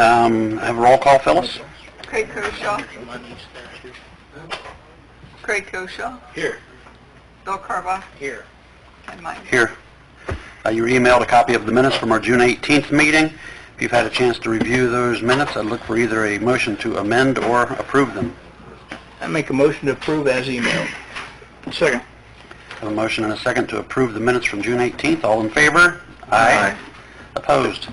Have a roll call, Phyllis? Craig Koshaw. Craig Koshaw. Here. Bill Carbach. Here. And Mike. Here. You were emailed a copy of the minutes from our June 18th meeting. If you've had a chance to review those minutes, I'd look for either a motion to amend or approve them. I make a motion to approve as emailed. Second. Have a motion and a second to approve the minutes from June 18th. All in favor? Aye. Opposed?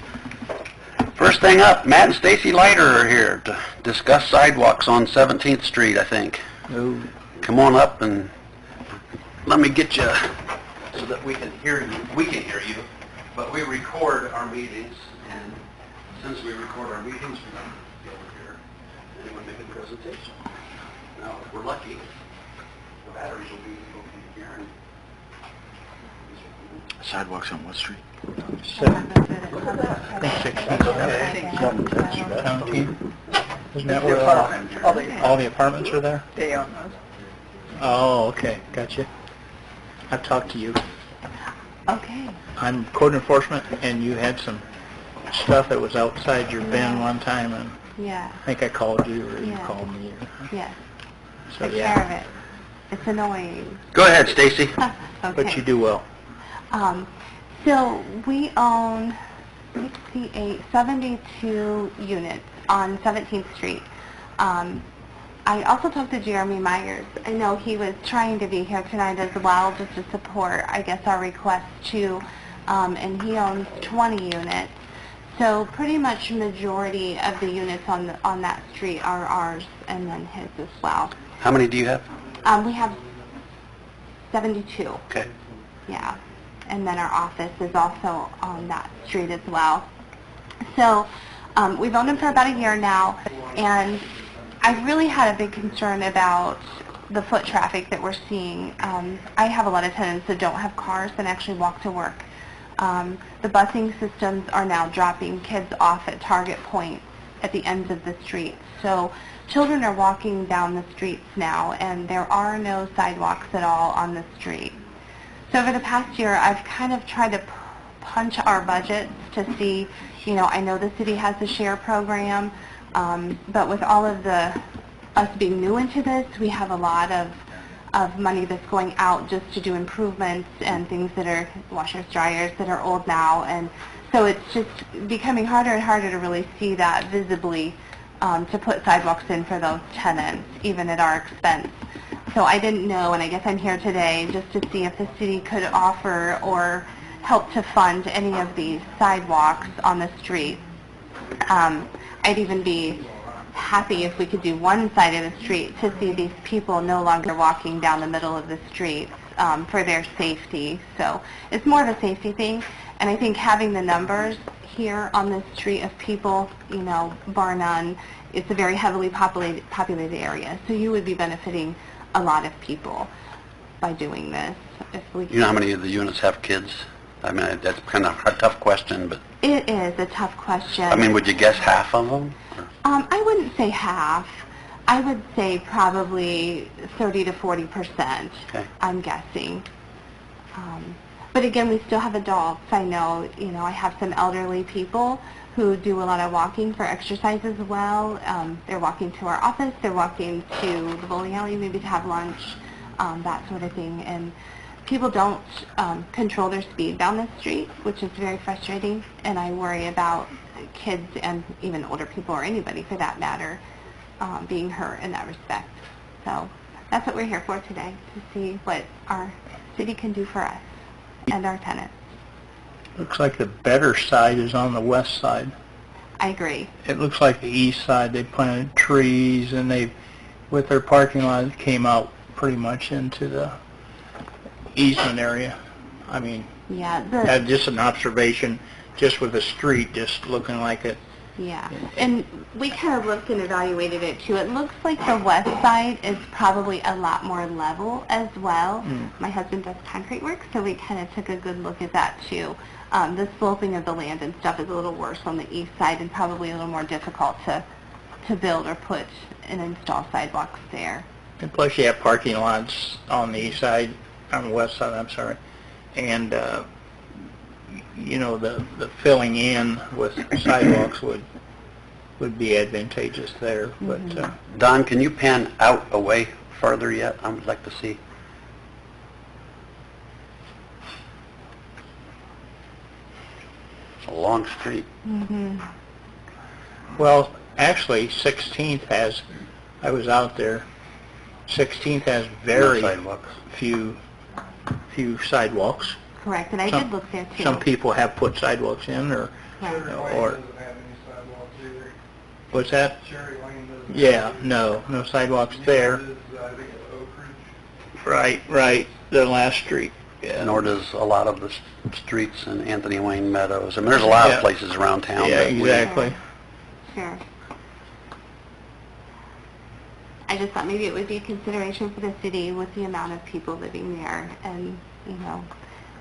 First thing up, Matt and Stacy Leiter are here to discuss sidewalks on 17th Street, I think. No. Come on up and let me get you so that we can hear you. We can hear you, but we record our meetings, and since we record our meetings, we don't be able to hear anyone make a presentation. Now, if we're lucky, the batteries will be here. Sidewalks on what street? 17. 17. Isn't that where all the apartments are there? They own those. Oh, okay. Gotcha. I've talked to you. Okay. I'm code enforcement, and you had some stuff that was outside your bin one time, and Yeah. I think I called you, or you Yeah. called me. Yes. So, Take yeah. care of it. It's annoying. Go ahead, Stacy. Okay. But you do well. So we own 72 units on 17th Street. I also talked to Jeremy Myers. I know he was trying to be here tonight as well, just to support, I guess, our request too. And he owns 20 units. So pretty much majority of the units on that street are ours, and then his as well. How many do you have? We have 72. Okay. Yeah, and then our office is also on that street as well. So we've owned them for about a year now, and I really had a big concern about the foot traffic that we're seeing. I have a lot of tenants that don't have cars and actually walk to work. The busing systems are now dropping kids off at target points at the ends of the street. So children are walking down the streets now, and there are no sidewalks at all on the street. So over the past year, I've kind of tried to punch our budgets to see, you know, I know the city has the share program, but with all of us being new into this, we have a lot of money that's going out just to do improvements and things that are washers, dryers that are old now, and so it's just becoming harder and harder to really see that visibly to put sidewalks in for those tenants, even at our expense. So I didn't know, and I guess I'm here today just to see if the city could offer or help to fund any of these sidewalks on the street. I'd even be happy if we could do one side of the street to see these people no longer walking down the middle of the street for their safety. So it's more of a safety thing, and I think having the numbers here on the street of people, you know, bar none, it's a very heavily populated area, so you would be benefiting a lot of people by doing this. If we You know how many of the units have kids? I mean, that's kind of a tough question, but... It is a tough question. I mean, would you guess half of them? I wouldn't say half. I would say probably 30 to 40%, Okay. I'm guessing. But again, we still have adults. I know, you know, I have some elderly people who do a lot of walking for exercise as well. They're walking to our office, they're walking to the bowling alley maybe to have lunch, that sort of thing. And people don't control their speed down the street, which is very frustrating, and I worry about kids and even older people, or anybody for that matter, being hurt in that respect. So that's what we're here for today, to see what our city can do for us and our tenants. Looks like the better side is on the west side. I agree. It looks like the east side, they planted trees, and they, with their parking lot, came out pretty much into the easement area. I mean, Yeah, that's just an observation, just with the street just looking like it. yeah. And we kind of looked and evaluated it too. It looks like the west side is probably a lot more level as well. My husband does concrete work, so we kind of took a good look at that too. The sloping of the land and stuff is a little worse on the east side, and probably a little more difficult to build or put and install sidewalks there. And plus you have parking lots on the east side, on the west side, I'm sorry. And, you know, the filling in with sidewalks would would be advantageous there, but, Don, can you pan out away farther yet? I would like to see. It's a long street. well, actually, 16th has, I was out there, 16th has very No sidewalks. few sidewalks. Correct, and I did look there too. Some people have put sidewalks in, or, what's that? Yeah, no sidewalks there. Right, the last street. Yeah. Nor does a lot of the streets in Anthony Wayne Meadows. I mean, there's a lot of places around town. Yeah, that we- exactly. Sure. I just thought maybe it would be a consideration for the city with the amount of people living there and, you know,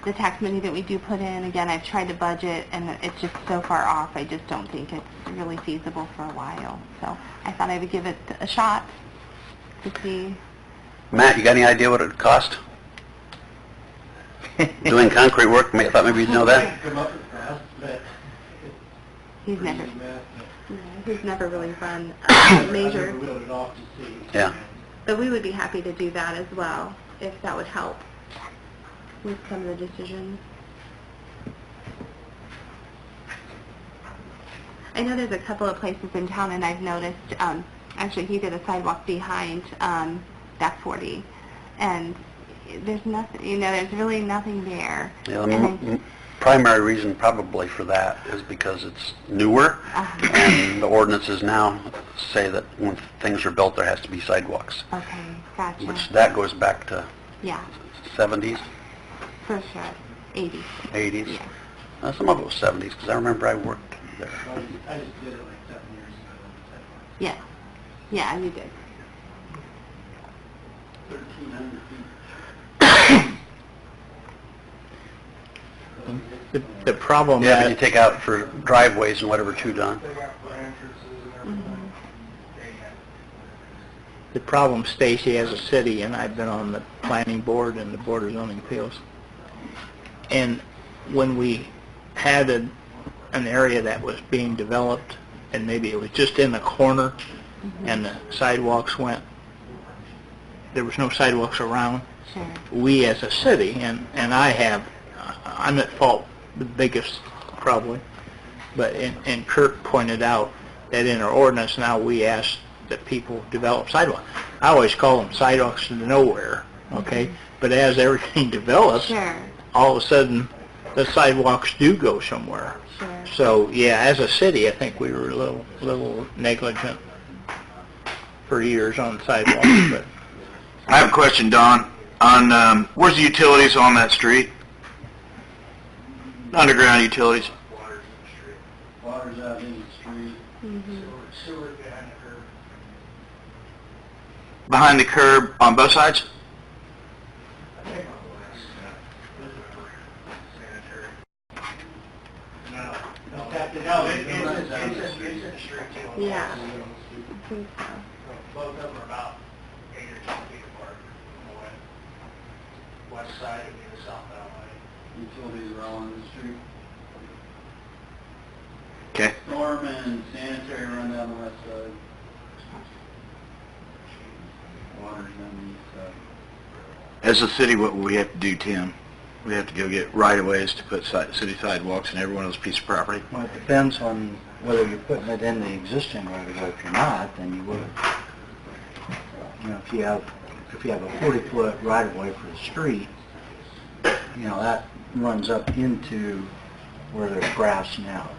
the tax money that we do put in. Again, I've tried to budget and it's just so far off, I just don't think it's really feasible for a while. So I thought I would give it a shot to see. Matt, you got any idea what it would cost? Doing concrete work, I thought maybe you'd know that. He's never really run major. Yeah. But we would be happy to do that as well, if that would help with some of the decisions. I know there's a couple of places in town, and I've noticed, actually he did a sidewalk behind back 40, and there's nothing, you know, there's really nothing there. Yeah, And the primary reason probably for that is because it's newer, and the ordinances now say that when things are built, there has to be sidewalks, okay, gotcha. which that goes back to Yeah, 70s, for sure. 80s. 80s. Yeah. Some of it was 70s, because I remember I worked there. I just did it like 7 years ago. Yeah. Yeah, you did. 1,300 feet. The problem Yeah, but you that, take out for driveways and whatever too, Don. the problem, Stacy, as a city, and I've been on the planning board and the board of zoning appeals, and when we had an area that was being developed, and maybe it was just in the corner, and the sidewalks went, there was no sidewalks around, Sure. we as a city, and I'm at fault the biggest probably, but, and Kurt pointed out that in our ordinance now we ask that people develop sidewalks. I always call them sidewalks to nowhere, okay? But as everything develops, Sure. all of a sudden the sidewalks do go somewhere. Sure. So, yeah, as a city, I think we were a little negligent for years on sidewalks, but I have a question, Don. On, where's the utilities on that street? Underground utilities? Water's out in the street. sewer behind the curb. Behind the curb on both sides? Yeah. I think so. Both of them are about 8 or 10 feet apart on the west side and the southbound way. Utilities are all on the street. Okay. Storm and sanitary run down the west side. Water's on the east side. As a city, what will we have to do, Tim? We have to go get right-of-ways to put city sidewalks in every one of those pieces of property? Well, it depends on whether you're putting it in the existing right of way. If you're not, then you would. You know, if you have a 40-foot right of way for the street, you know, that runs up into where there's grass now.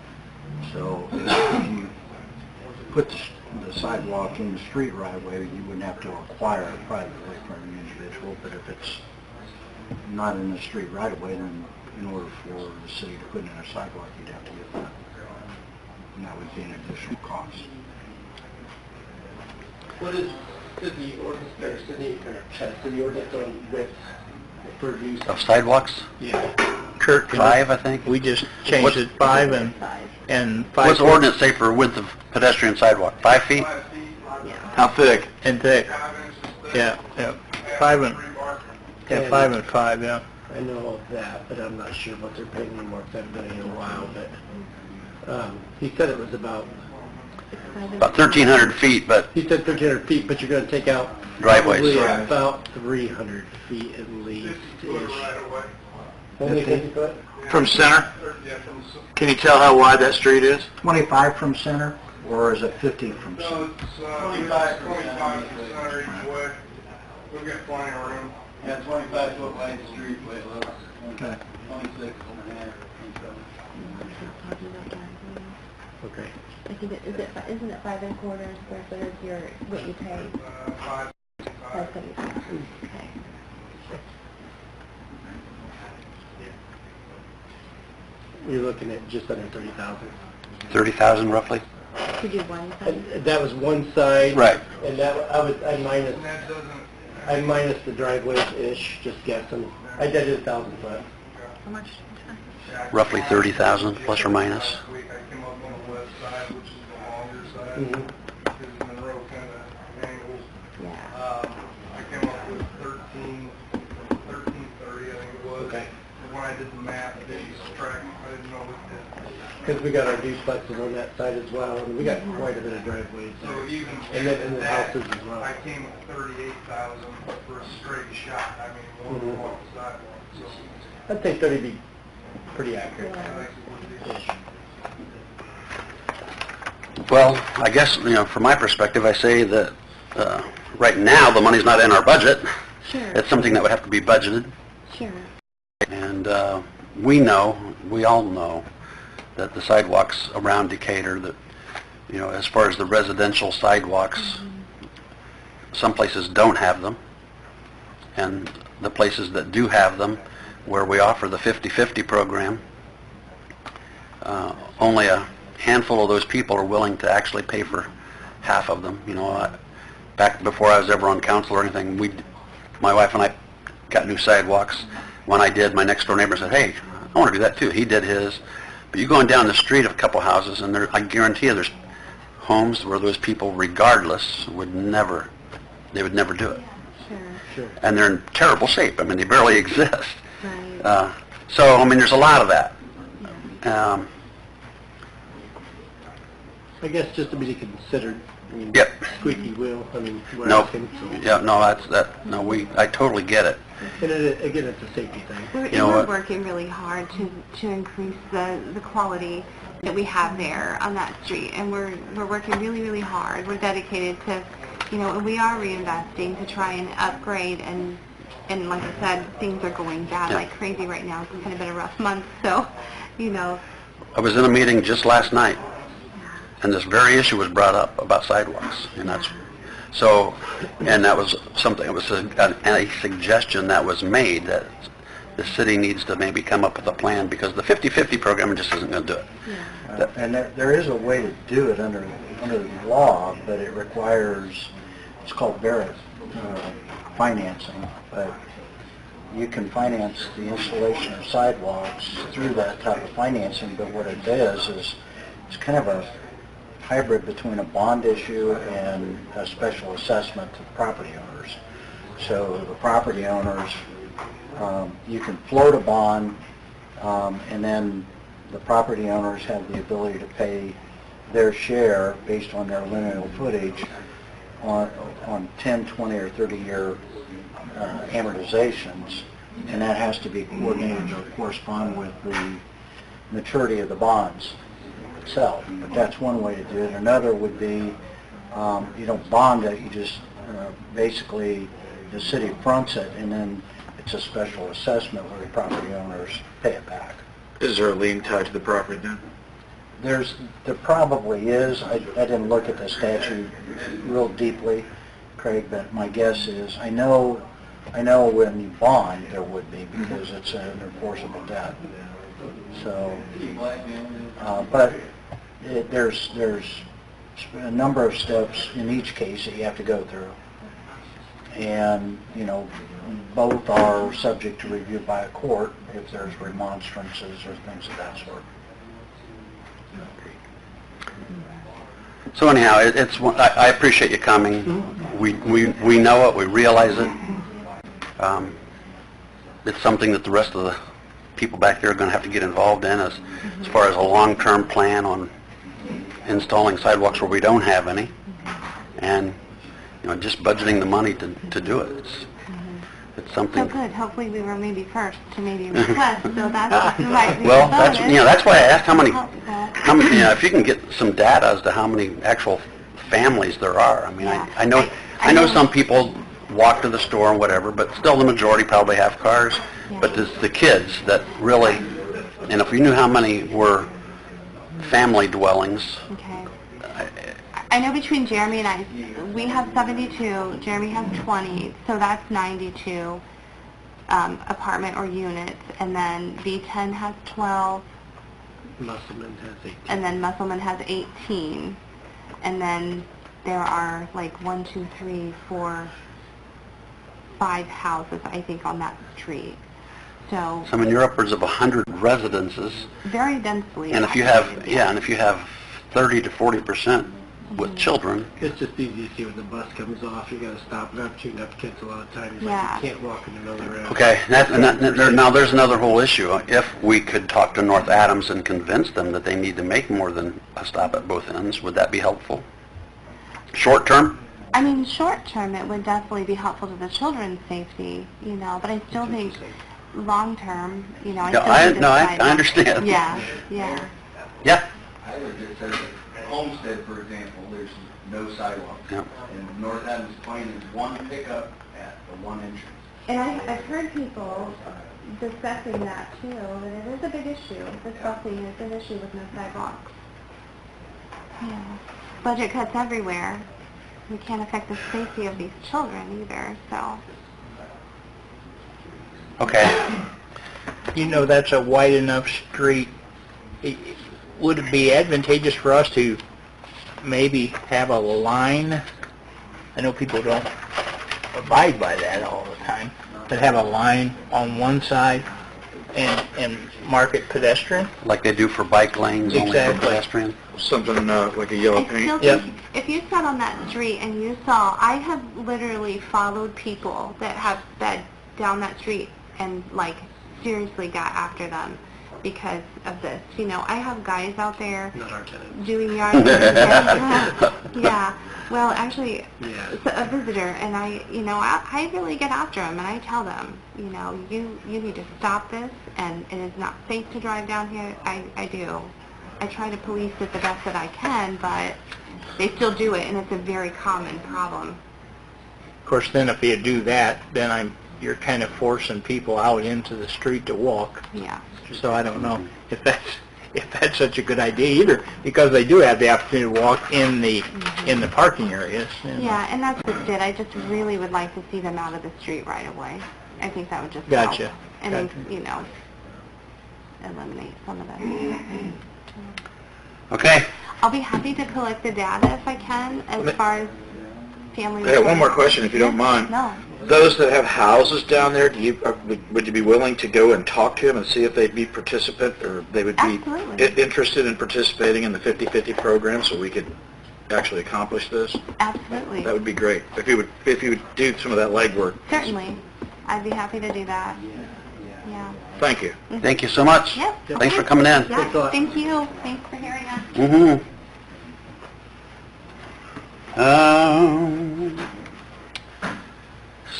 So if you put the sidewalk in the street right of way, you wouldn't have to acquire a private way from an individual. But if it's not in the street right of way, then in order for the city to put in a sidewalk, you'd have to get that. And that would be an additional cost. What is the ordinance, or city ordinance on width for use? Of sidewalks? Yeah. Kurt, 5, I think. we just changed it 5 and 5. What's the ordinance say for width of pedestrian sidewalk? 5 feet? How thick? And thick. Yeah, 5 and, 5 and 5, yeah. I know of that, but I'm not sure what they're paying anymore, because I haven't been here in a while, but he said it was about about 1,300 feet, but He said 1,300 feet, but you're gonna take out driveways. probably Right. about 300 feet at least-ish. Only 50 foot? From center? Can you tell how wide that street is? 25 from center, or is it 50 from center? No, it's 25 from center each way. We've got plenty of room. Yeah, 25-foot wide street, way low. Okay. 26 and a half. Okay. I think isn't it 5 1/4 square foot is your, what you pay? 575. Okay. You're looking at just under 30,000. 30,000 roughly? To do one side? And that was one side. Right. And that, I minus, And that doesn't, I minus the driveways-ish, just guessing. I did it 1,000 foot. How much? Roughly 30,000 plus or minus. I came up on the west side, which is the longer side, Mhm. because Monroe kind of angles. Yeah. I came up with 1330, I think it was. Okay. And when I did the math, I didn't subtract, I didn't know what the, Because we got our duplexes on that side as well, and we got quite a bit of driveways. so even And then in the that, houses as well. I came at 38,000 for a straight shot, I mean, one Mhm. along the sidewalk, so I'd say 30 be pretty accurate. I think it would be. Ish. Well, I guess, from my perspective, I say that right now, the money's not in our budget. Sure. It's something that would have to be budgeted. Sure. And we all know, that the sidewalks around Decatur, that, as far as the residential sidewalks, some places don't have them. And the places that do have them, where we offer the 50/50 program, only a handful of those people are willing to actually pay for half of them. Back before I was ever on council or anything, my wife and I got new sidewalks. When I did, my next door neighbor said, "Hey, I want to do that too." He did his. But you're going down the street of a couple houses, and I guarantee you there's homes where those people, regardless, would never do it. Sure. Sure. And they're in terrible shape. I mean, they barely exist. Right. So, I mean, there's a lot of that. I guess just to be considered. I mean, Yep. Squeaky wheel, I mean, we're No, asking, so. yeah, no, I totally get it. And again, it's a safety thing. know We're what? working really hard to increase the quality that we have there on that street, and we're working really, really hard. We're dedicated to, and we are reinvesting to try and upgrade, and like I said, things are going bad Yeah. like crazy right now. It's kind of been a rough month, so, I was in a meeting just last night, and this very issue was brought up about sidewalks, and that was something, it was a suggestion that was made that the city needs to maybe come up with a plan, because the 50/50 program just isn't going to do it. And there is a way to do it under the law, but it requires, it's called Barrett financing, but you can finance the installation of sidewalks through that type of financing, but what it does is it's kind of a hybrid between a bond issue and a special assessment to property owners. So the property owners, you can float a bond, and then the property owners have the ability to pay their share based on their lineal footage on 10, 20, or 30-year amortizations, and that has to be coordinated or correspond with the maturity of the bonds itself. But that's one way to do it. Another would be, you don't bond it, you just basically, the city fronts it, and then it's a special assessment where the property owners pay it back. Is there a lien tied to the property then? There probably is. I didn't look at the statute real deeply, Craig, but my guess is, I know when you bond, there would be, because it's an enforceable debt. So, but there's a number of steps in each case that you have to go through. And, both are subject to review by a court if there's remonstrances or things of that sort. So anyhow, I appreciate you coming. We know it, we realize it. It's something that the rest of the people back there are going to have to get involved in as far as a long-term plan on installing sidewalks where we don't have any, and, you know, just budgeting the money to do it. It's So something... good, hopefully we were maybe first to maybe request, so that's might be a Well, that's, bonus. you know, that's why I asked how many, Helpful. you know, if you can get some data as to how many actual families there are. I mean, Yeah. I know, I know some people walk to the store and whatever, but still the majority probably have cars. Yeah. But it's the kids that really, and if we knew how many were family dwellings, Okay. I know between Jeremy and I, we have 72, Jeremy has 20, so that's 92 apartment or units, and then V10 has 12, Musselman has 18. and then Musselman has 18, and then there are like 1, 2, 3, 4, 5 houses, I think, on that street. So I mean, you're upwards of 100 residences, very densely. and if you have, yeah, and if you have 30 to 40% with children, It's just easy to see when the bus comes off, you gotta stop, and I'm shooting up kids a lot of times, Yeah. like, you can't walk in the middle of the road. okay, now there's another whole issue. If we could talk to North Adams and convince them that they need to make more than a stop at both ends, would that be helpful? Short term? I mean, short term, it would definitely be helpful to the children's safety, you know, but I still think long term, you know, I Yeah, still I- think the no, I sidewalk- understand. Yeah, yeah. Yeah. I would just say, that Homestead, for example, there's no sidewalk. Yep. And North Adams Plain is one pickup at the one entrance. And I've heard people discussing that too, and it is a big issue. This busing is an issue with no sidewalks. Yeah. Budget cuts everywhere. We can't affect the safety of these children either, so. Okay. You know, that's a wide enough street. Would it be advantageous for us to maybe have a line? I know people don't abide by that all the time, but have a line on one side and mark it pedestrian? Like they do for bike lanes, only for Exactly. pedestrian? Something like a yellow I still paint. Yep. think if you sat on that street and you saw, I have literally followed people that have sped down that street and like seriously got after them because of this. You know, I have guys out there Not our tenants. doing yard work. Yeah. Well, actually, Yeah. it's a visitor, and I really get after them, and I tell them, you know, you need to stop this, and it is not safe to drive down here. I do. I try to police it the best that I can, but they still do it, and it's a very common problem. Of course, then if you do that, then you're kind of forcing people out into the street to walk. Yeah. So I don't know if that's such a good idea either, because they do have the opportunity to walk in the parking areas. you know. Yeah, and that's just it. I just really would like to see them out of the street right away. I think that would just Gotcha. help. And, Gotcha. you know, eliminate some of that. Okay. I'll be happy to collect the data if I can, as far as family... I have one more question, if you don't mind. No. Those that have houses down there, would you be willing to go and talk to them and see if they'd be participant, or they would be Absolutely. interested in participating in the 50/50 program so we could actually accomplish this? Absolutely. That would be great. If you would do some of that legwork. Certainly. I'd be happy to do that. Yeah. Thank you. Thank you so much. Yep. Thanks for coming in. Yeah, thank you. Thanks for hearing us. Mm-hmm.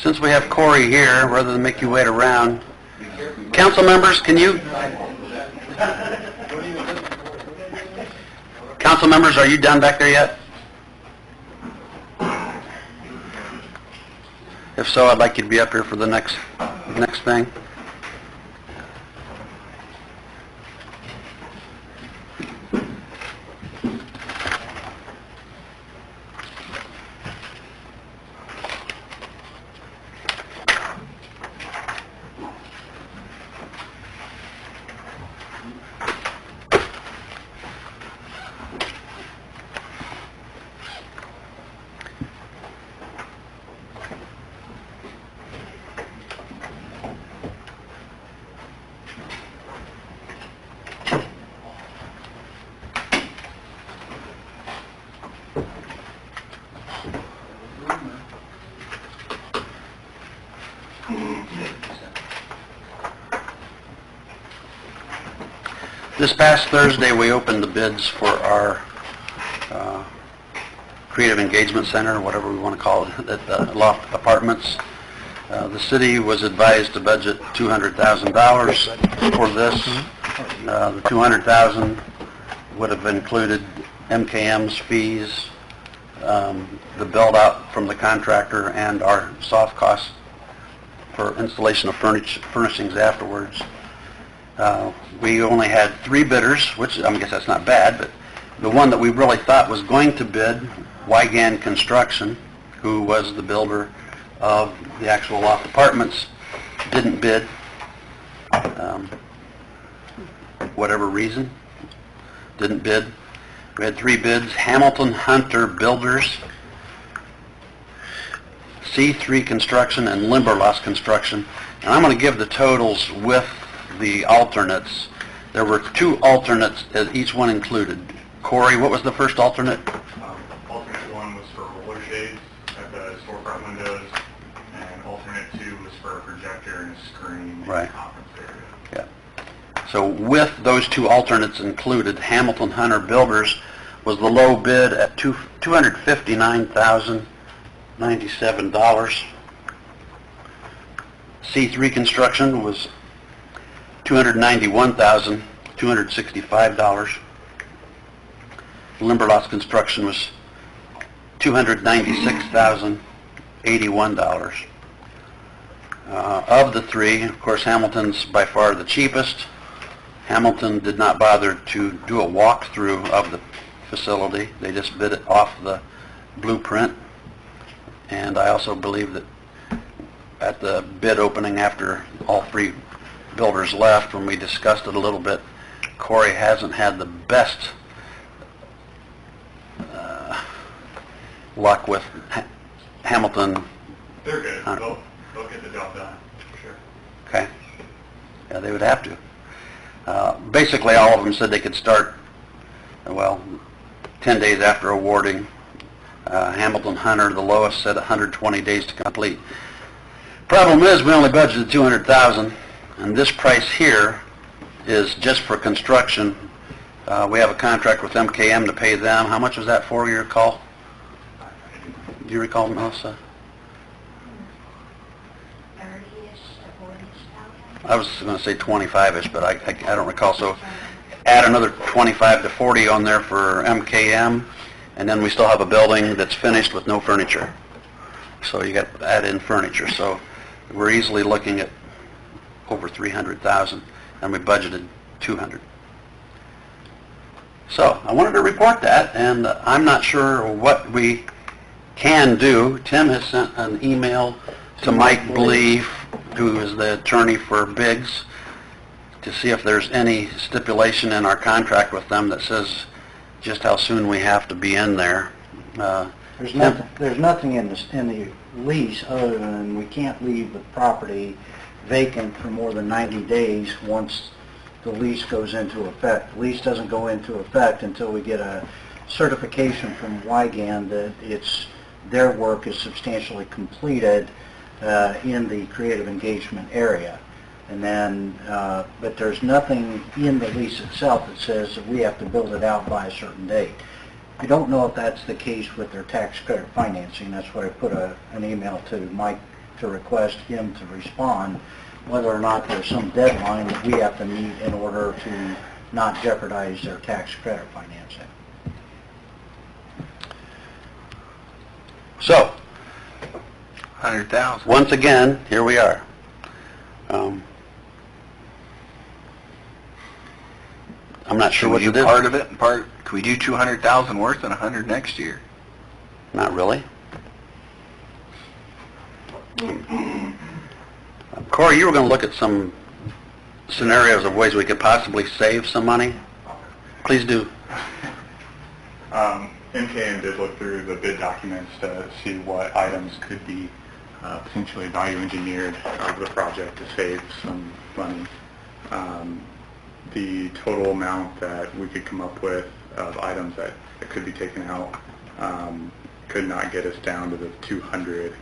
Since we have Corey here, rather than make you wait around, council members, council members, are you done back there yet? If so, I'd like you to be up here for the next thing. This past Thursday, we opened the bids for our Creative Engagement Center, whatever we want to call it, at the Loft Apartments. The city was advised to budget $200,000 for this. The $200,000 would have included MKM's fees, the build-out from the contractor, and our soft costs for installation of furnishings afterwards. We only had 3 bidders, which I guess that's not bad, but the one that we really thought was going to bid, Wygan Construction, who was the builder of the actual Loft Apartments, didn't bid. Whatever reason, didn't bid. We had 3 bids: Hamilton Hunter Builders, C3 Construction, and Limberlost Construction. And I'm going to give the totals with the alternates. There were 2 alternates, each one included. Corey, what was the first alternate? Alternate 1 was for roller shades at the storefront windows, and alternate 2 was for a projector and a screen in the conference area. Yeah. So with those 2 alternates included, Hamilton Hunter Builders was the low bid at $259,097. C3 Construction was $291,265. Limberlost Construction was $296,081. Of the 3, of course, Hamilton's by far the cheapest. Hamilton did not bother to do a walkthrough of the facility. They just bid it off the blueprint. And I also believe that at the bid opening, after all 3 builders left, when we discussed it a little bit, Corey hasn't had the best luck with Hamilton. They're good. They'll get the job done, for sure. Okay. Yeah, they would have to. Basically, all of them said they could start, 10 days after awarding. Hamilton Hunter, the lowest, said 120 days to complete. Problem is, we only budgeted $200,000, and this price here is just for construction. We have a contract with MKM to pay them. How much was that for, you recall? Do you recall, Melissa? 30-ish to 40-ish thousand. I was going to say 25-ish, but I don't recall. So add another 25 to 40 on there for MKM, and then we still have a building that's finished with no furniture. So you got to add in furniture. So we're easily looking at over 300,000, and we budgeted 200. So I wanted to report that, and I'm not sure what we can do. Tim has sent an email to Mike Blee, who is the attorney for Biggs, to see if there's any stipulation in our contract with them that says just how soon we have to be in there. There's nothing in the lease other than we can't leave the property vacant for more than 90 days once the lease goes into effect. The lease doesn't go into effect until we get a certification from Wygan that their work is substantially completed in the creative engagement area. And then, but there's nothing in the lease itself that says that we have to build it out by a certain date. I don't know if that's the case with their tax credit financing. That's why I put an email to Mike to request him to respond, whether or not there's some deadline that we have to meet in order to not jeopardize their tax credit financing. So, 100,000. once again, here we are. I'm not sure Should what we to do do. part of it and part? Can we do 200,000 worth and 100 next year? Not really. Corey, you were going to look at some scenarios of ways we could possibly save some money. Please do. MKM did look through the bid documents to see what items could be potentially value engineered over the project to save some money. The total amount that we could come up with of items that could be taken out could not get us down to the 200.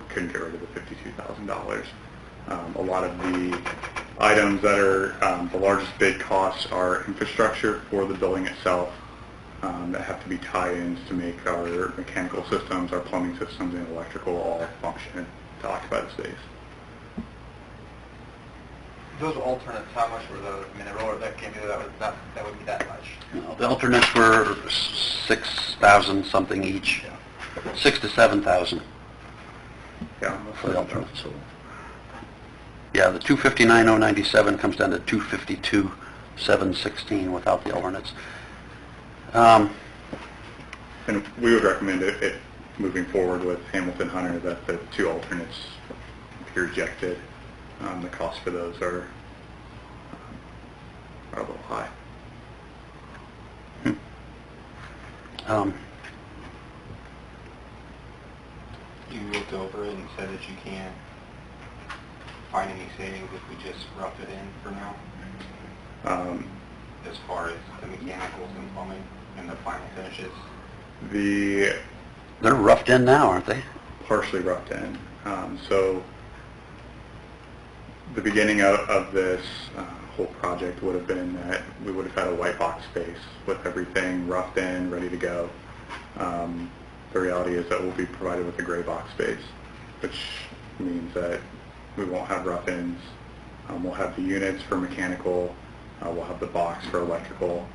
Couldn't get rid of the $52,000. A lot of the items that are the largest bid costs are infrastructure for the building itself. that have to be tie-ins to make our mechanical systems, our plumbing systems, and electrical all function to occupy the space. Those alternates, how much were those? I mean, the roller that came to that would be that much. The alternates were 6,000 something each, 6 to 7,000 Yeah, for the alternates. Yeah, the 259,097 comes down to 252,716 without the alternates. And we would recommend it moving forward with Hamilton Hunter that the 2 alternates be rejected. The cost for those are a little high. You looked over it and said that you can't find any savings if we just rough it in for now, as far as the mechanicals and plumbing and the final finishes. They're roughed in now, aren't they? Partially roughed in. So the beginning of this whole project would have been that we would have had a white box space with everything roughed in, ready to go. The reality is that we'll be provided with a gray box space, which means that we won't have rough-ins. We'll have the units for mechanical, we'll have the box for electrical,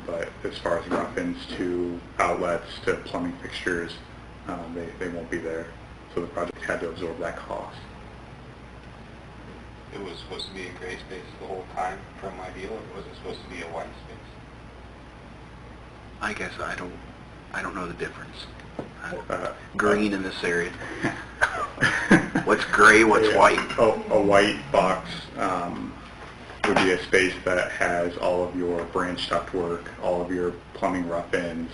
but as far as rough-ins to outlets to plumbing fixtures, they won't be there. So the project had to absorb that cost. It was supposed to be a gray space the whole time from my deal, or was it supposed to be a white space? I guess I don't know the difference. Green in this area. What's gray, what's white? Oh, a white box would be a space that has all of your branch ductwork, all of your plumbing rough-ins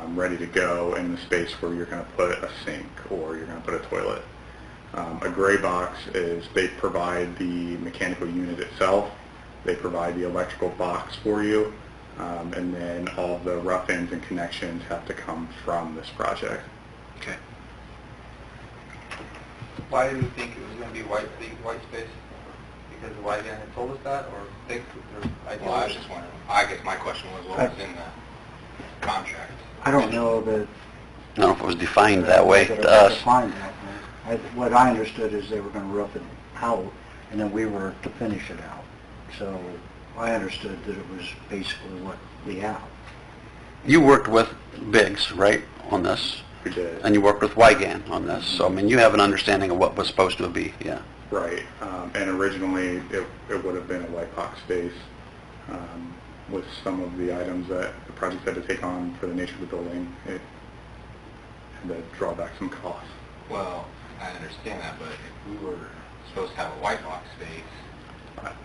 ready to go in the space where you're going to put a sink or you're going to put a toilet. A gray box is they provide the mechanical unit itself, they provide the electrical box for you, and then all the rough-ins and connections have to come from this project. Okay. Why did we think it was going to be white space? Because the white guy had told us that, or think? Well, I was just wondering. I guess my question was what was in the contract. I don't know that... I don't know if it was defined that way that it to was us. defined that way. What I understood is they were going to rough it out, and then we were to finish it out. So I understood that it was basically what we have. You worked with Biggs, right, on this? We did. And you worked with Wygan on this, so I mean, you have an understanding of what was supposed to be, yeah. Right, and originally it would have been a white box space with some of the items that the project had to take on for the nature of the building. It had to draw back some costs. Well, I understand that, but if we were supposed to have a white box space,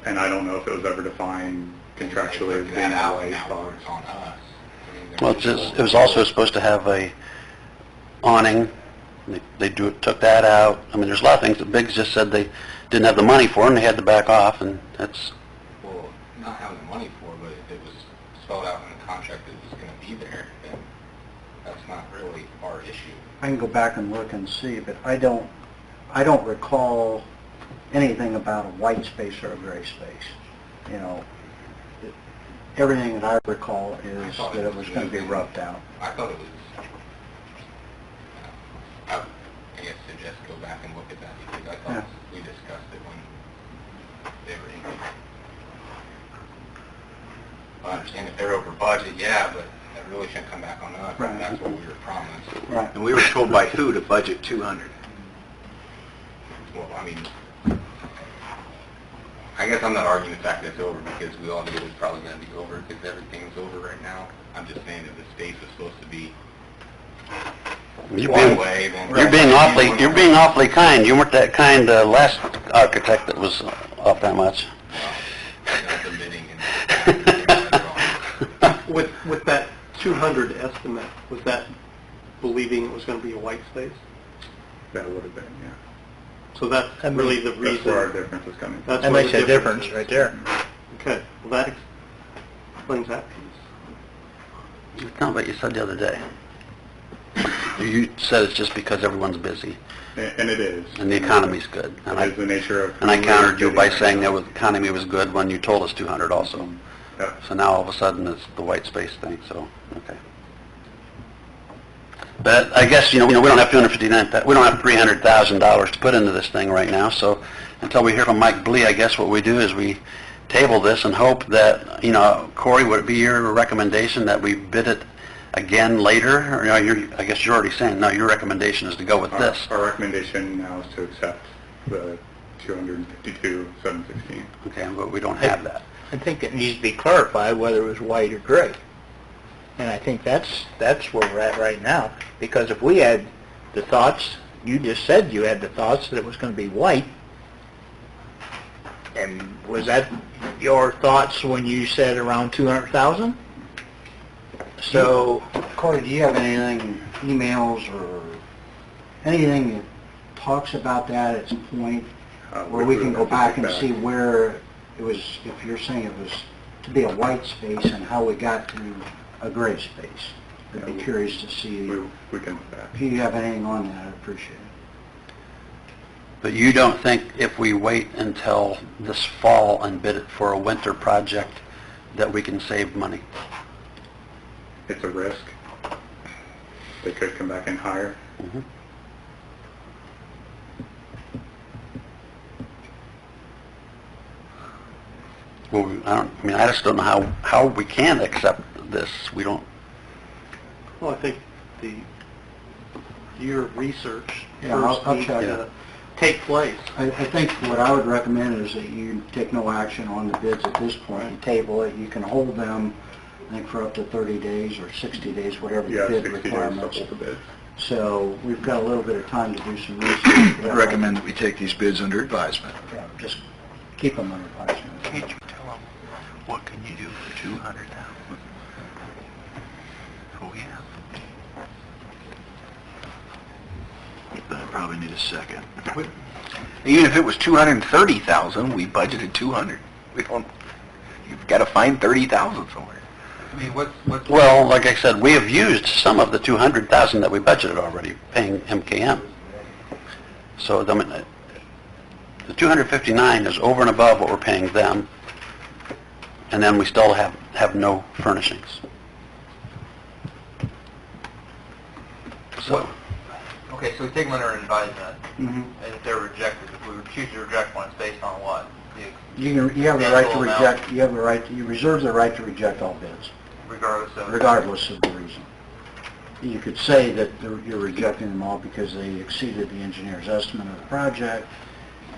And I don't know if it was ever defined contractually as being a white box. on us. Well, it was also supposed to have a awning. They took that out. I mean, there's a lot of things that Biggs just said they didn't have the money for, and they had to back off, and that's... Well, not having the money for, but if it was spelled out in the contract that it was going to be there, then that's not really our issue. I can go back and look and see, but I don't recall anything about a white space or a gray space. You know, everything that I recall is that it was going to be roughed out. I thought it was, I guess suggest go back and look at that because I thought we discussed it when they were in. I understand if they're over budget, yeah, but that really shouldn't come back on us. Right. That's what we were promised. Right. And we were told by who to budget 200? Well, I mean, I guess I'm not arguing the fact that it's over because we all knew it was probably going to be over because everything's over right now. I'm just saying that the space was supposed to be one way. Then You're being awfully kind. You weren't that kind last architect that was off that much. I got the bidding and With that 200 estimate, was that believing it was going to be a white space? That would have been, yeah. So that's really the reason. That's where our difference is coming from. That's That where makes the a difference is. right there. Okay, well that explains that piece. It's not what you said the other day. You said it's just because everyone's busy And it is. and the economy's good. And It is the nature of... I countered you by saying that the economy was good when you told us 200 also. Yep. So now all of a sudden it's the white space thing, so, okay. But I guess, we don't have we don't have $300,000 to put into this thing right now, so until we hear from Mike Blee, I guess what we do is we table this and hope that, Corey, would it be your recommendation that we bid it again later? Or, I guess you're already saying, no, your recommendation is to go with this. Our recommendation now is to accept the 252,716. Okay, but we don't have that. I think it needs to be clarified whether it was white or gray. And I think that's where we're at right now, because if we had the thoughts, you just said you had the thoughts that it was going to be white, and was that your thoughts when you said around 200,000? So, Corey, do you have anything, emails or anything that talks about that at some point, where we can go back and see where it was, if you're saying it was to be a white space and how we got to a gray space? I'd be curious to see. We can do that. If you have anything on that, I'd appreciate it. But you don't think if we wait until this fall and bid it for a winter project that we can save money? It's a risk. They could come back in higher. Mhm. Well, I just don't know how we can accept this. We don't. Well, I think the year of research Yeah, first I'll needs check to it. take place. I think what I would recommend is that you take no action on the bids at this point. You table it, you can hold them, I think, for up to 30 days or 60 days, whatever the Yeah, bid 60 days to requirements. hold the bid. So we've got a little bit of time to do some research. I recommend that we take these bids under advisement. Yeah, just keep them under advisement. Can't you tell them, what can you do for 200,000? Oh, yeah. But I probably need a second. Even if it was 230,000, we budgeted 200. You've got to find 30,000 somewhere. I mean, what's... Well, like I said, we have used some of the 200,000 that we budgeted already, paying MKM. So the 259 is over and above what we're paying them, and then we still have no furnishings. So, Okay, so we take them under advisement, Mhm. and if they're rejected, if we choose to reject one, it's based on what? You have the right to Substantial amount. reject, you reserve the right to reject all bids, regardless of the reason. You could say that you're rejecting them all because they exceeded the engineer's estimate of the project,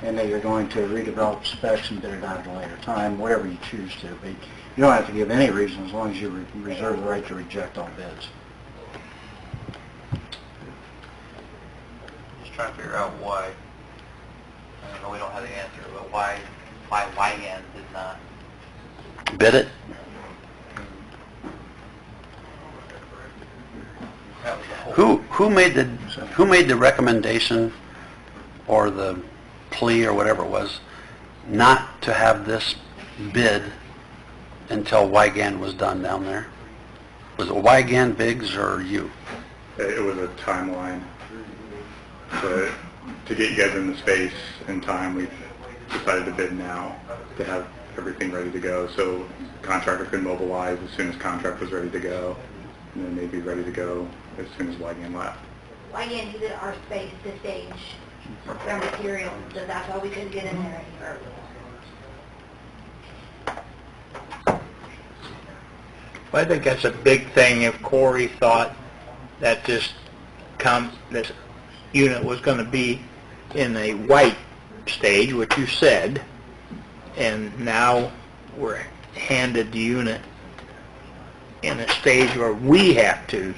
and that you're going to redevelop specs and bid it out at a later time, whatever you choose to. But you don't have to give any reason as long as you reserve the right to reject all bids. Just trying to figure out why. I know we don't have the answer, but why Wygan did not. bid it? That was the whole... Who made the recommendation or the plea or whatever it was not to have this bid until Wygan was done down there? Was it Wygan, Biggs, or you? It was a timeline. So to get you guys in the space in time, we decided to bid now to have everything ready to go. So the contractor could mobilize as soon as contract was ready to go, and then they'd be ready to go as soon as Wygan left. Wygan needed our space to stage our material, so that's why we couldn't get in there any earlier. I think that's a big thing if Corey thought that this unit was going to be in a white stage, which you said, and now we're handed the unit in a stage where we have to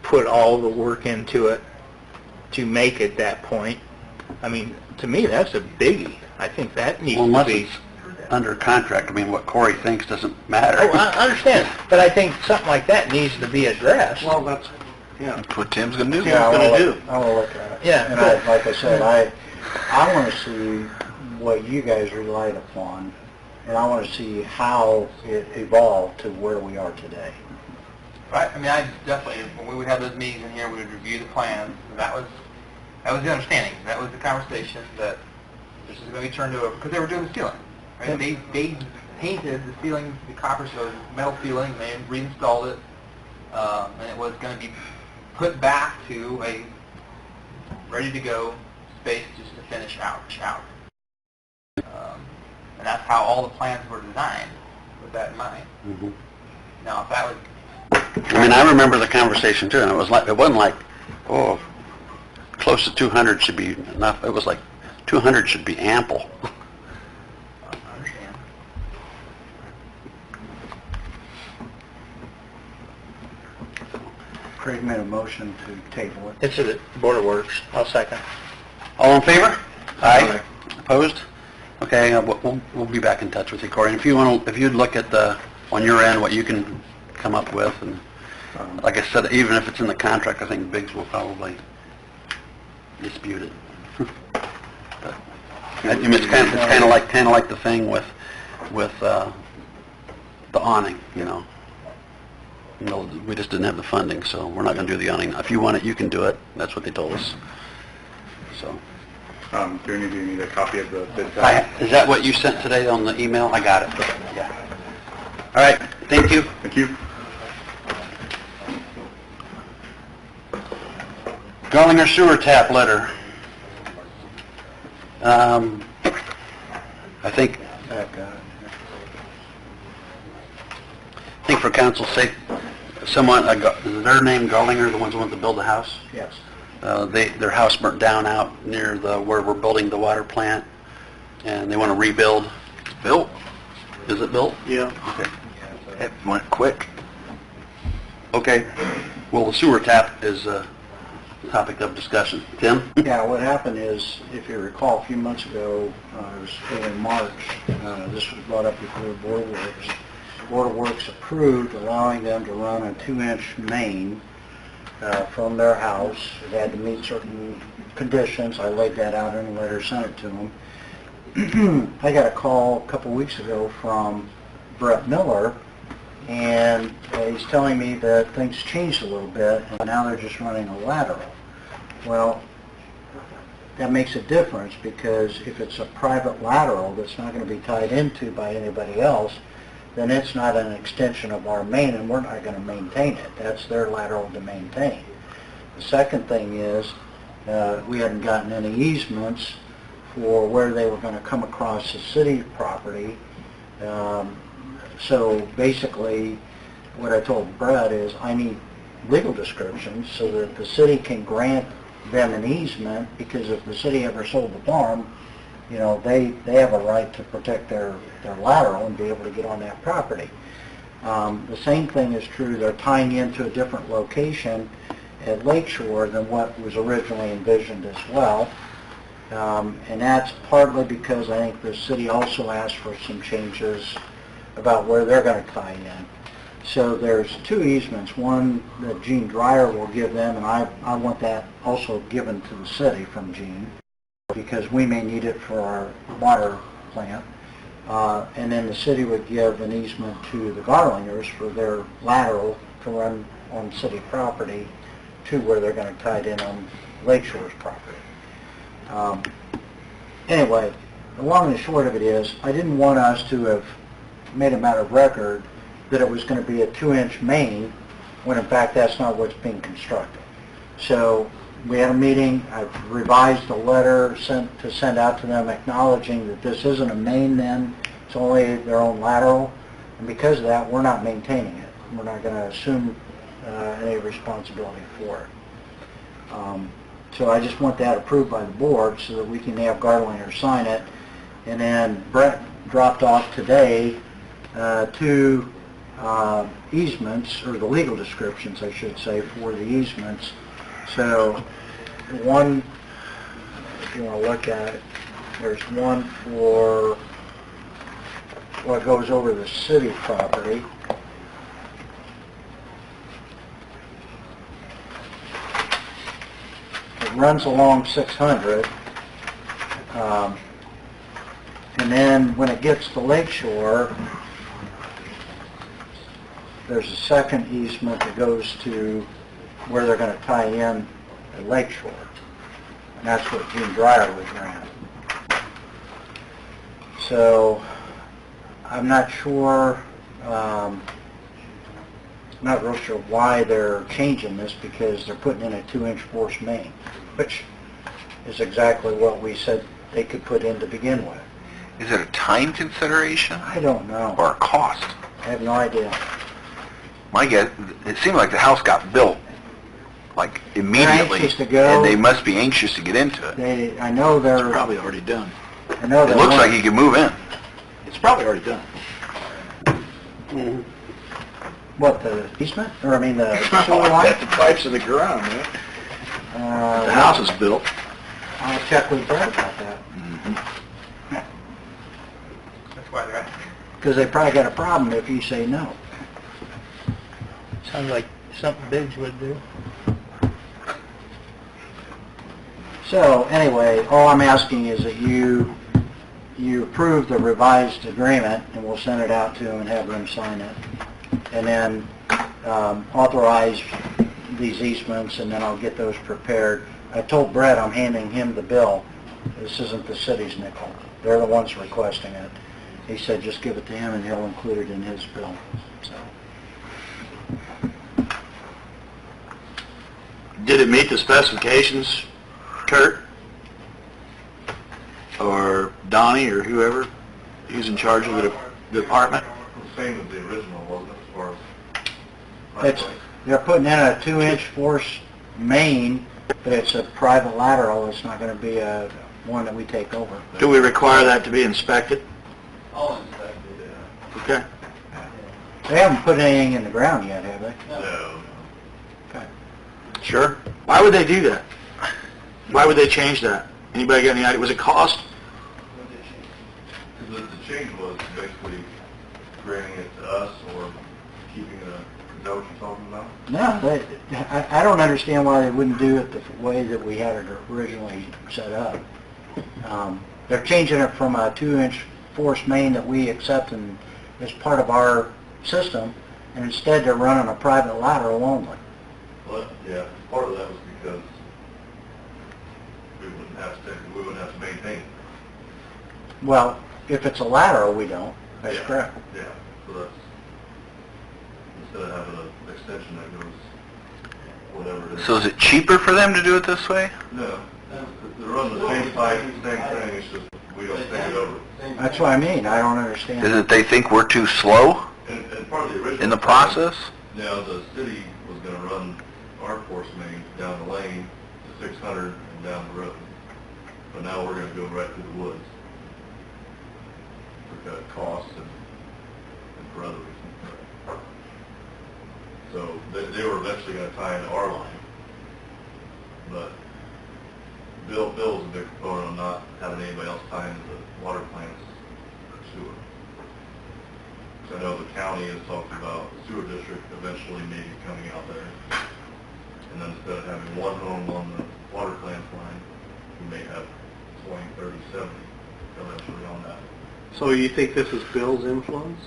put all the work into it to make it that point. I mean, to me, that's a biggie. I think that needs Well, to unless be... it's under contract, what Corey thinks doesn't matter. Oh, I understand, but I think something like that needs to be addressed. Well, that's, yeah. That's what Tim's going to do. Yeah, gonna do. I will look at it. Yeah, And good. like I said, I want to see what you guys relied upon, and I want to see how it evolved to where we are today. Right, I mean, I definitely, when we would have those meetings in here, we would review the plans, and that was the understanding, that was the conversation, that this is going to be turned over, because they were doing the ceiling, right? They painted, the ceiling, the copper, so metal ceiling, and they reinstalled it, and it was going to be put back to a ready-to-go space just to finish out. And that's how all the plans were designed, with that in mind. Mhm. Now, if that was... I mean, I remember the conversation too, and it wasn't like, oh, close to 200 should be enough. It was like 200 should be ample. I understand. Craig made a motion to table it. It's the Board of Works. I'll second. All in favor? Aye. Opposed? Okay, we'll be back in touch with you, Corey. And if you'd look at on your end, what you can come up with, and like I said, even if it's in the contract, I think Biggs will probably dispute it. But, I mean, it's kind of like the thing with the awning, you know. We just didn't have the funding, so we're not going to do the awning. If you want it, you can do it. That's what they told us. So. Do you need a copy of the bid? Is that what you sent today on the email? I got it. Yeah. All right. Thank you. Thank you. Garlinger sewer tap letter. I think for council's sake, someone, is their name Garlinger, the ones who want to build the house? Yes. Their house burnt down out near where we're building the water plant, and they want to rebuild. Built? Is it built? Yeah. Okay. It went quick. Okay. Well, the sewer tap is a topic of discussion. Tim? Yeah, what happened is, if you recall, a few months ago, it was early March, this was brought up before the Board of Works. The Board of Works approved allowing them to run a 2-inch main from their house. It had to meet certain conditions. I laid that out in a letter, sent it to them. I got a call a couple weeks ago from Brett Miller, and he's telling me that things changed a little bit, and now they're just running a lateral. Well, that makes a difference, because if it's a private lateral that's not going to be tied into by anybody else, then it's not an extension of our main, and we're not going to maintain it. That's their lateral to maintain. The second thing is, we hadn't gotten any easements for where they were going to come across the city property. So basically, what I told Brett is, I need legal descriptions so that the city can grant them an easement, because if the city ever sold the farm, you know, they have a right to protect their lateral and be able to get on that property. The same thing is true, they're tying into a different location at Lakeshore than what was originally envisioned as well. And that's partly because I think the city also asked for some changes about where they're going to tie in. So there's 2 easements, one that Gene Dreyer will give them, and I want that also given to the city from Gene, because we may need it for our water plant. And then the city would give an easement to the Garlingers for their lateral to run on city property to where they're going to tie it in on Lakeshore's property. Anyway, the long and the short of it is, I didn't want us to have made a matter of record that it was going to be a 2-inch main, when in fact that's not what's being constructed. So we had a meeting, I've revised a letter to send out to them acknowledging that this isn't a main then, it's only their own lateral, and because of that, we're not maintaining it. We're not going to assume any responsibility for it. So I just want that approved by the board so that we can have Gardlinger sign it. And then Brett dropped off today 2 easements, or the legal descriptions, I should say, for the easements. So one, if you want to look at it, there's one for what goes over the city property. It runs along 600, and then when it gets to Lakeshore, there's a second easement that goes to where they're going to tie in at Lakeshore, and that's what Gene Dreyer would grant. So I'm not sure, not real sure why they're changing this, because they're putting in a 2-inch force main, which is exactly what we said they could put in to begin with. Is it a time consideration I don't know. or a cost? I have no idea. My guess, it seemed like the house got built, like, immediately. anxious to go. And they must be anxious to get into it. I know they're... Probably already done. I know It they looks want- like he can move in. It's probably already done. What, the easement? Or, I mean, the sewer line? Got the pipes in the ground, man. The house is built. I'll check with Brett about that. That's why they're asking. Because they probably got a problem if you say no. Sounds like something Biggs would do. So, anyway, all I'm asking is that you approve the revised agreement, and we'll send it out to them and have them sign it. And then authorize these easements, and then I'll get those prepared. I told Brett I'm handing him the bill. This isn't the city's nickel. They're the ones requesting it. He said just give it to him and he'll include it in his bill. So, Did it meet the specifications, Kurt? Or Donnie, or whoever, who's in charge of the department? Same as the original, wasn't it, as far as... they're putting in a 2-inch force main, but it's a private lateral. It's not going to be one that we take over. Do we require that to be inspected? All inspected, yeah. Okay. They haven't put anything in the ground yet, have they? No. Okay. Sure. Why would they do that? Why would they change that? Anybody got any idea? Was it cost? The change was basically granting it to us or keeping it, is that what you're talking about? No, I don't understand why they wouldn't do it the way that we had it originally set up. They're changing it from a 2-inch force main that we accept and as part of our system, and instead they're running a private lateral only. Well, yeah, part of that was because we wouldn't have to maintain it. Well, if it's a lateral, we don't. That's Yeah. correct. Yeah, so that's, instead of having an extension that goes whatever it is. So is it cheaper for them to do it this way? No, they're running the same pipe, same thing, it's just, we don't take it over. That's what I mean. I don't understand. Is it they think we're too slow And part of the original... in the process? Now, the city was gonna run our force main down the lane to 600 and down the road. But now we're gonna go right through the woods. For cut costs and for other reasons. So they were eventually gonna tie into our line. But Bill was a big proponent on not having anybody else tie into the water plants or sewer. So I know the county has talked about the sewer district eventually maybe coming out there. And then instead of having one home on the water plant line, we may have 20, 30, 70 eventually on that. So you think this is Bill's influence?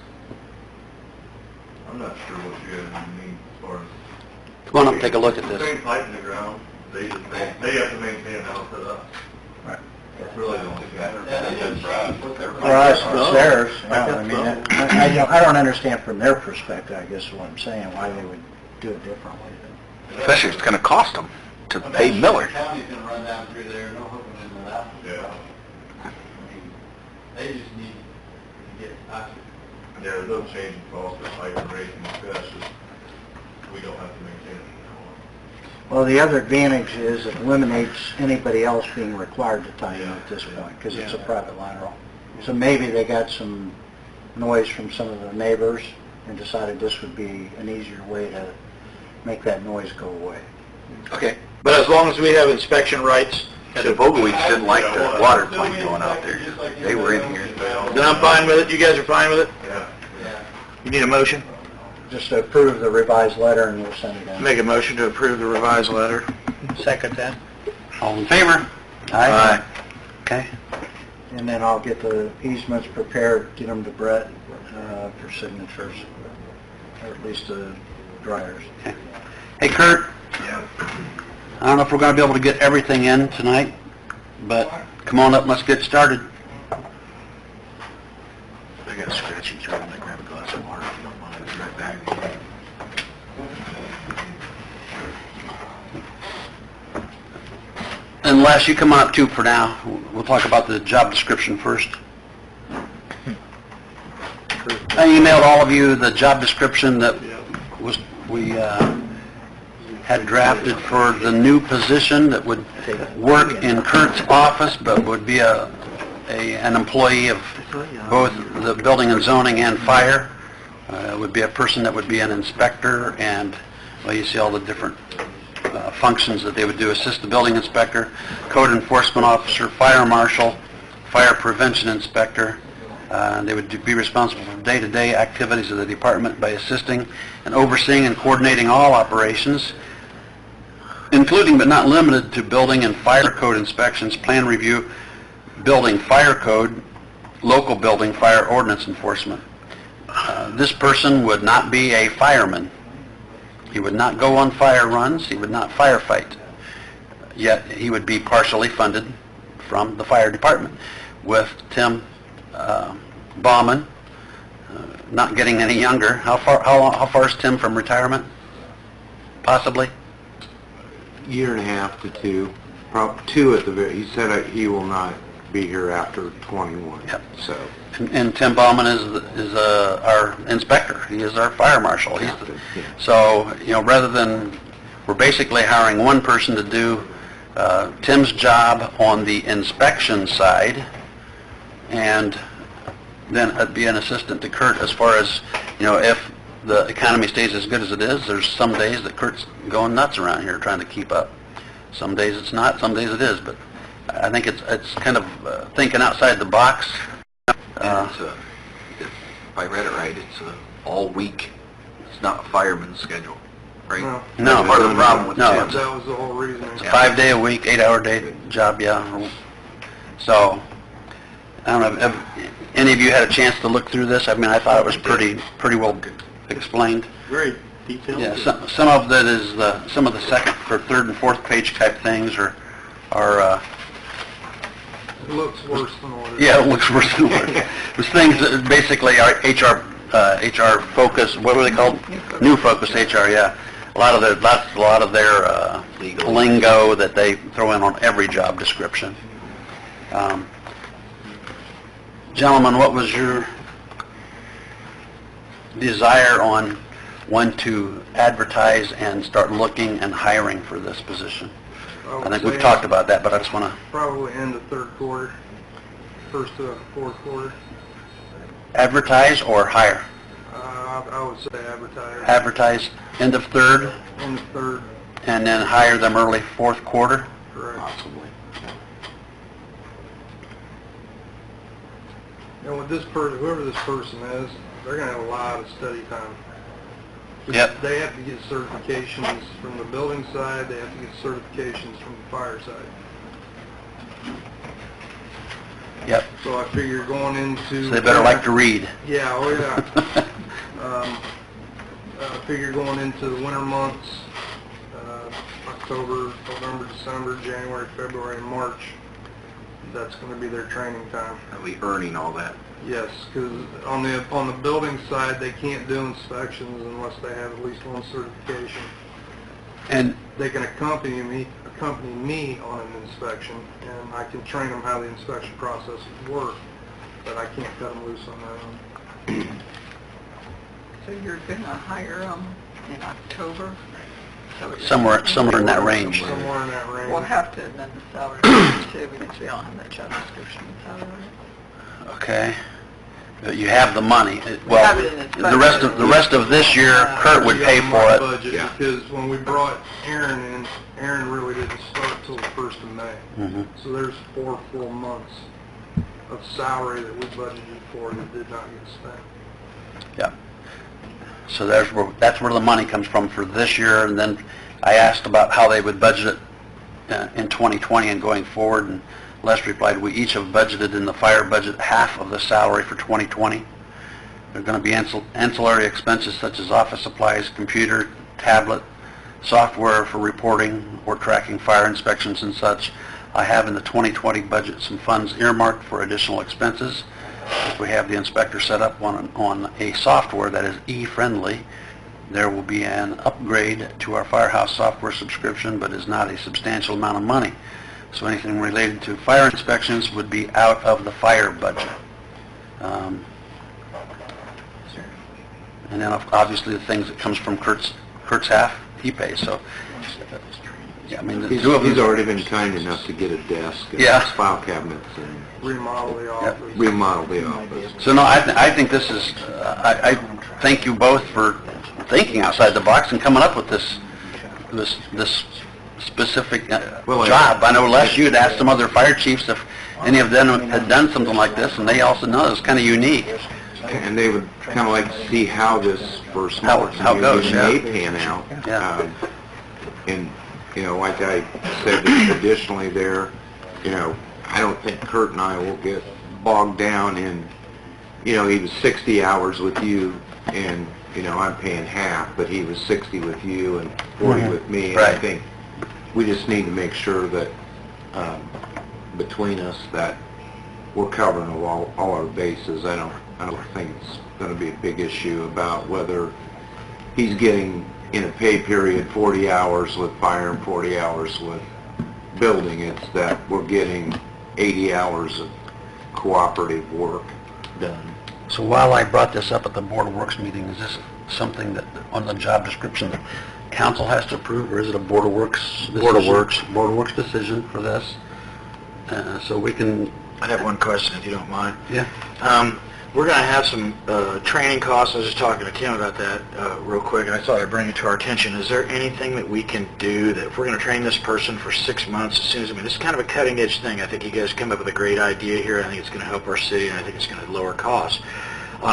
I'm not sure what you guys mean as far as... Come on up and take a look at this. Same pipe in the ground, they have to maintain the house set up. Right. That's really the only thing. For us, it's theirs. Yeah, I mean, I don't understand from their perspective, I guess is what I'm saying, why they would do it differently. Especially if it's going to cost them to pay Miller. The county's gonna run down through there, no hooking into that. Yeah. They just need to get access. Yeah, there's no change in cost or height or anything like that, it's just, we don't have to maintain it anymore. Well, the other advantage is it eliminates anybody else being required to tie in at this point, because it's a private lateral. So maybe they got some noise from some of the neighbors and decided this would be an easier way to make that noise go away. Okay. But as long as we have inspection rights, The Vogelweeds didn't like the water plant going out there. They were in here. then I'm fine with it. You guys are fine with it? Yeah. You need a motion? Just to approve the revised letter and we'll send it in. Make a motion to approve the revised letter. Second that. All in favor? Aye. Okay. And then I'll get the easements prepared, get them to Brett for signatures, or at least the dryers. Hey, Kurt? I don't know if we're going to be able to get everything in tonight, but come on up, let's get started. I got scratchy Les, you come on up too for now. We'll talk about the job description first. I emailed all of you the job description that we had drafted for the new position that would work in Kurt's office, but would be an employee of both the building and zoning and fire. Would be a person that would be an inspector, and, well, you see all the different functions that they would do: assist the building inspector, code enforcement officer, fire marshal, fire prevention inspector. They would be responsible for day-to-day activities of the department by assisting and overseeing and coordinating all operations, including but not limited to building and fire code inspections, plan review, building fire code, local building fire ordinance enforcement. This person would not be a fireman. He would not go on fire runs. He would not firefight. Yet he would be partially funded from the fire department. With Tim Bauman not getting any younger, how far is Tim from retirement? Possibly? Year and a half to two. Two at the very. He said he will not be here after 21. Yep. So. And Tim Bauman is our inspector. He is our fire marshal. So, you know, rather than, we're basically hiring one person to do Tim's job on the inspection side, and then be an assistant to Kurt as far as, you know, if the economy stays as good as it is, there's some days that Kurt's going nuts around here trying to keep up. Some days it's not, some days it is, but I think it's kind of thinking outside the box. If I read it right, it's all week. It's not a fireman's schedule, right? No. Part of the problem with No, Tim. that was the whole reason. It's a 5-day-a-week, 8-hour-day job, yeah. So, I don't know, have any of you had a chance to look through this? I mean, I thought it was pretty well explained. Very detailed. Yeah, some of that is some of the second or third and fourth page type things are It looks worse than what it is. yeah, it looks worse than what it is. It's things that basically are HR focus. What were they called? New focus HR. Yeah, a lot of their lingo that they throw in on every job description. Gentlemen, what was your desire on when to advertise and start looking and hiring for this position? I think we've talked about that, but I just want to... Probably end of third quarter, first to fourth quarter. Advertise or hire? I would say advertise. Advertise end of third? End of third. And then hire them early fourth quarter? Correct. Possibly. And with this person, whoever this person is, they're going to have a lot of study time. Yep. They have to get certifications from the building side, they have to get certifications from the fire side. Yep. So I figure going into... So they better like to read. Yeah, oh yeah. I figure going into the winter months, October, November, December, January, February, and March, that's going to be their training time. Are we earning all that? Yes, because on the building side, they can't do inspections unless they have at least one certification. And They can accompany me on an inspection, and I can train them how the inspection process work, but I can't cut them loose on their own. So you're going to hire them in October? somewhere in that range. Somewhere in that range. We'll have to amend the salary too, because we don't have that job description and salary. Okay. But you have the money. have Well, it in his the rest of this year, Kurt would pay for it. Budget, because when we brought Aaron in, Aaron really didn't start till the 1st of May. Mm-hmm. So there's 4 full months of salary that we budgeted for that did not get spent. Yeah. So that's where the money comes from for this year, and then I asked about how they would budget it in 2020 and going forward, and Les replied, we each have budgeted in the fire budget half of the salary for 2020. There are going to be ancillary expenses such as office supplies, computer, tablet, software for reporting or tracking fire inspections and such. I have in the 2020 budget some funds earmarked for additional expenses. If we have the inspector set up on a software that is e-friendly, there will be an upgrade to our firehouse software subscription, but is not a substantial amount of money. So anything related to fire inspections would be out of the fire budget. And then obviously the things that comes from Kurt's half, he pays, so, yeah, I mean, the He's two of them... already been kind enough to get a desk and Yeah. file cabinets and Remodel the office. remodel the office. So no, I think this is, I thank you both for thinking outside the box and coming up with this specific job. I know Les, you had asked some other fire chiefs if any of them had done something like this, and they also know it's kind of unique. And they would kind of like to see how this, for smaller How it goes, communities, yeah. may pan out. Yeah. And, you know, like I said traditionally there, you know, I don't think Kurt and I will get bogged down in, you know, he was 60 hours with you, and, you know, I'm paying half, but he was 60 with you and 40 with me. And I Right. think we just need to make sure that, between us, that we're covering all our bases. I don't think it's going to be a big issue about whether he's getting, in a pay period, 40 hours with fire and 40 hours with building. It's that we're getting 80 hours of cooperative work done. So while I brought this up at the Board of Works meeting, is this something that, on the job description, the council has to approve, or is it a Board of Works decision? Board of Works. Board of Works decision for this? So we can... I have one question, if you don't mind. Yeah. We're going to have some training costs. I was just talking to Kim about that real quick, and I thought I'd bring it to our attention. Is there anything that we can do that if we're going to train this person for 6 months, as soon as, I mean, this is kind of a cutting-edge thing. I think you guys come up with a great idea here. I think it's going to help our city, and I think it's going to lower costs.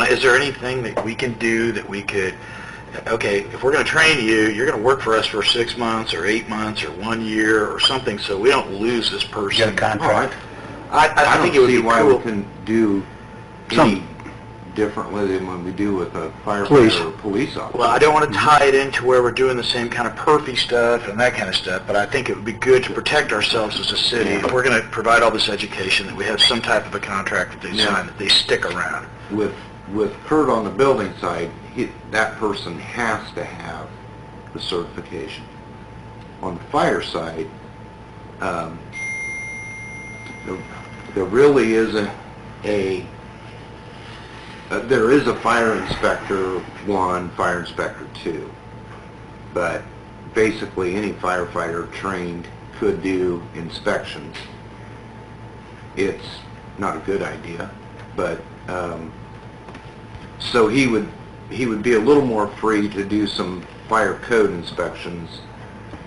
Is there anything that we can do that we could, okay, if we're going to train you, you're going to work for us for 6 months or 8 months or 1 year or something, so we don't lose this person? Get a contract? I think it would see be why cool. we can do any differently than when we do with a firefighter or police officer. Well, I don't want to tie it into where we're doing the same kind of perfy stuff and that kind of stuff, but I think it would be good to protect ourselves as a city. If we're going to provide all this education, that we have some type of a contract that they sign, that they stick around. With Kurt on the building side, that person has to have the certification. On the fire side, there really isn't a... there is a fire inspector 1, fire inspector 2, but basically any firefighter trained could do inspections. It's not a good idea, but so he would be a little more free to do some fire code inspections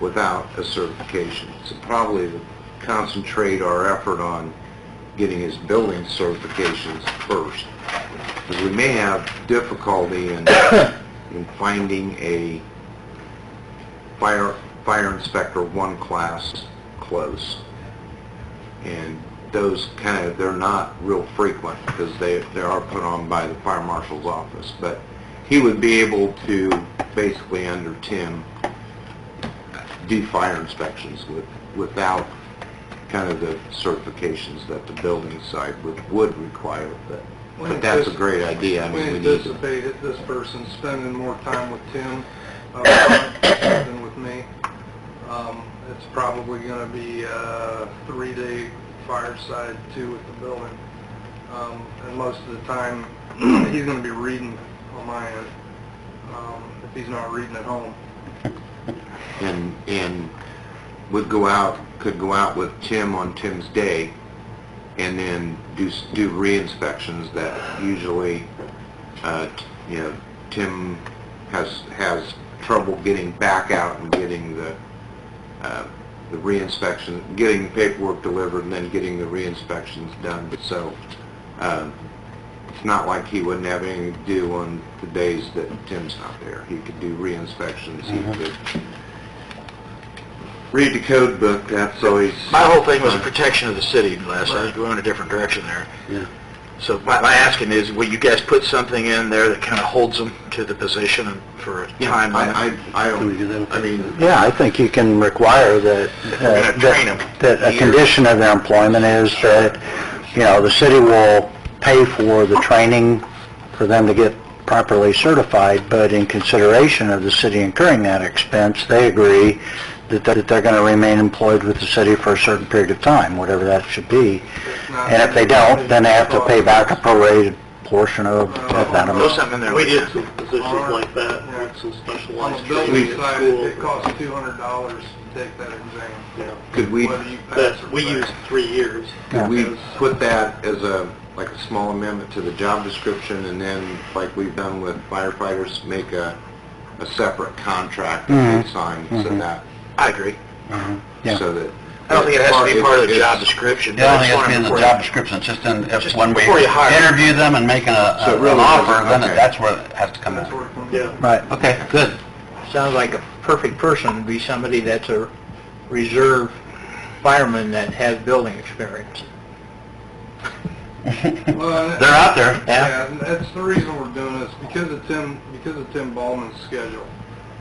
without a certification. So probably to concentrate our effort on getting his building certifications first. Because we may have difficulty in finding a fire inspector 1 class close. And those they're not real frequent because they are put on by the fire marshal's office. But he would be able to, basically under Tim, do fire inspections without kind of the certifications that the building side would require. But that's a great idea. I We mean, we need to... anticipate this person spending more time with Tim than with me. It's probably going to be a 3-day fireside, 2 with the building. And most of the time, he's going to be reading on my end, if he's not reading at home. And could go out with Tim on Tim's day, and then do re-inspections that usually, you know, Tim has trouble getting back out and getting the re-inspection, getting the paperwork delivered, and then getting the re-inspections done. So it's not like he wouldn't have anything to do on the days that Tim's not there. He could do re-inspections. He could read the code book. That's always... My whole thing was a protection of the city, Les. I was going a different direction there. Yeah. So my asking is, will you guys put something in there that kind of holds them to the position and for a time limit? I mean... Yeah, I think you can require that, We're gonna train them. that a condition of their employment is that, you know, the city will pay for the training for them to get properly certified, but in consideration of the city incurring that expense, they agree that they're going to remain employed with the city for a certain period of time, whatever that should be. And if they don't, then they have to pay back a prorated portion of that There's amount. something in there. We like did that. positions like that, with some specialized training. On the building side, it costs $200 to take that exam. Could we, Whether you pass or We fail. used 3 years. could we put that as like a small amendment to the job description, and then, like we've done with firefighters, make a separate contract that they sign, so that, I agree. Yeah. so that... I don't think it has to be part of the It's- job description. It only has to be in Just the wanna- job description, it's just in, if Just when we before you hire. interview them and make an So it really an offer, doesn't- then okay. that's where it has to come That's in. where it comes Yeah. in. Right. Okay, good. Sounds like a perfect person would be somebody that's a reserve fireman that has building experience. Well, They're out there. Yeah, and that's the reason we're doing this, because of Tim Ballman's schedule.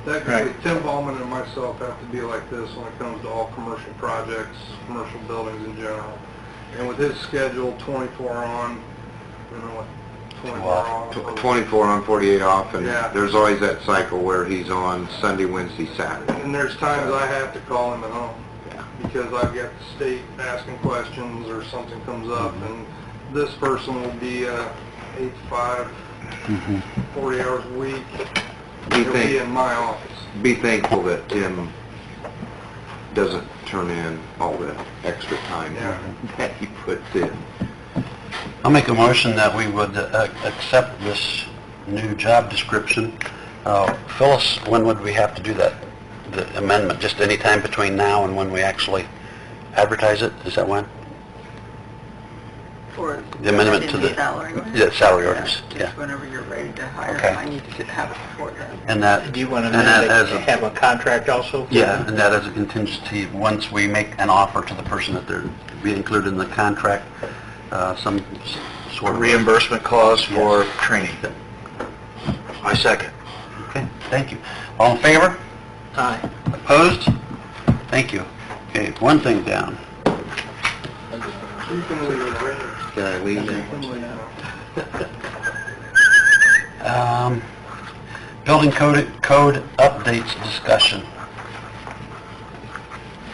Technically, Right. Tim Ballman and myself have to be like this when it comes to all commercial projects, commercial buildings in general. And with his schedule, 24 on, you know what, 24 on. 24 on, 48 off, and Yeah. there's always that cycle where he's on Sunday, Wednesday, Saturday. And there's times I have to call him at home, Yeah. because I've got the state asking questions or something comes up, and this person will be 8 to 5, 40 hours a week. Be He'll be thank- in my office. Be thankful that Tim doesn't turn in all the extra time Yeah. that he puts in. I'll make a motion that we would accept this new job description. Phyllis, when would we have to do that, the amendment? Just any time between now and when we actually advertise it? Is that when? For The amendment to the... salary ordinance? Yeah, salary ordinance, yeah. Just whenever you're ready to hire, Okay. I need to have it before then. And that... Do you want and that as to a- have a contract also? Yeah, and that as a contingency, once we make an offer to the person that they're be included in the contract, some sort of... Reimbursement clause for training. I second. Okay, thank you. All in favor? Aye. Opposed? Thank you. Okay, one thing down. You can leave it right. Can I leave You it? can leave it. Building code updates discussion.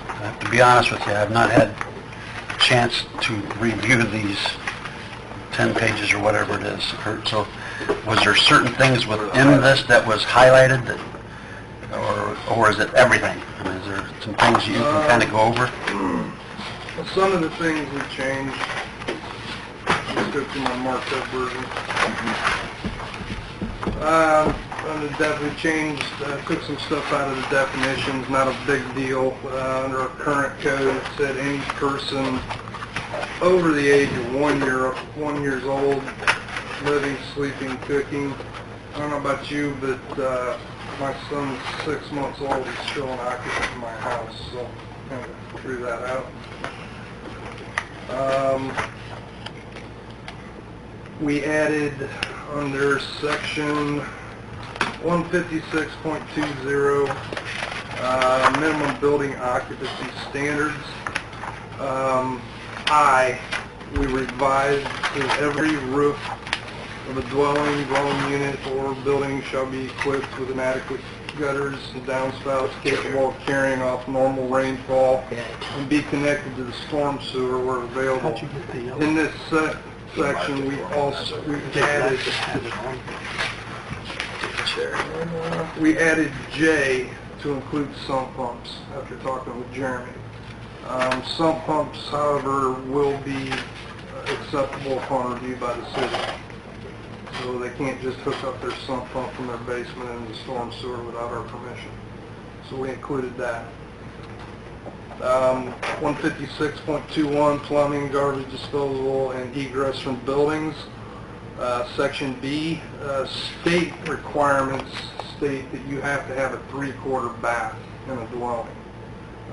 I have to be honest with you, I have not had a chance to review these 10 pages or whatever it is. So was there certain things within this that was highlighted that, or is it everything? I mean, is there some things you can kind of go over? Well, some of the things we changed, let's go through my marked up version. And it definitely changed, took some stuff out of the definitions, not a big deal. Under our current code, it said any person over the age of 1 years old, living, sleeping, cooking. I don't know about you, but my son's 6 months old, he's still an occupant in my house, so kind of threw that out. We added under section 156.20, minimum building occupancy standards. We revised to every roof of a dwelling unit or building shall be equipped with inadequate gutters and downspouts capable of carrying off normal rainfall and be connected to the storm sewer where available. In this section, we added J to include sump pumps after talking with Jeremy. Sump pumps, however, will be acceptable upon review by the city. So they can't just hook up their sump pump from their basement into the storm sewer without our permission. So we included that. 156.21, plumbing, garbage disposal, and egress from buildings. Section B, state requirements state that you have to have a 3/4 bath in a dwelling.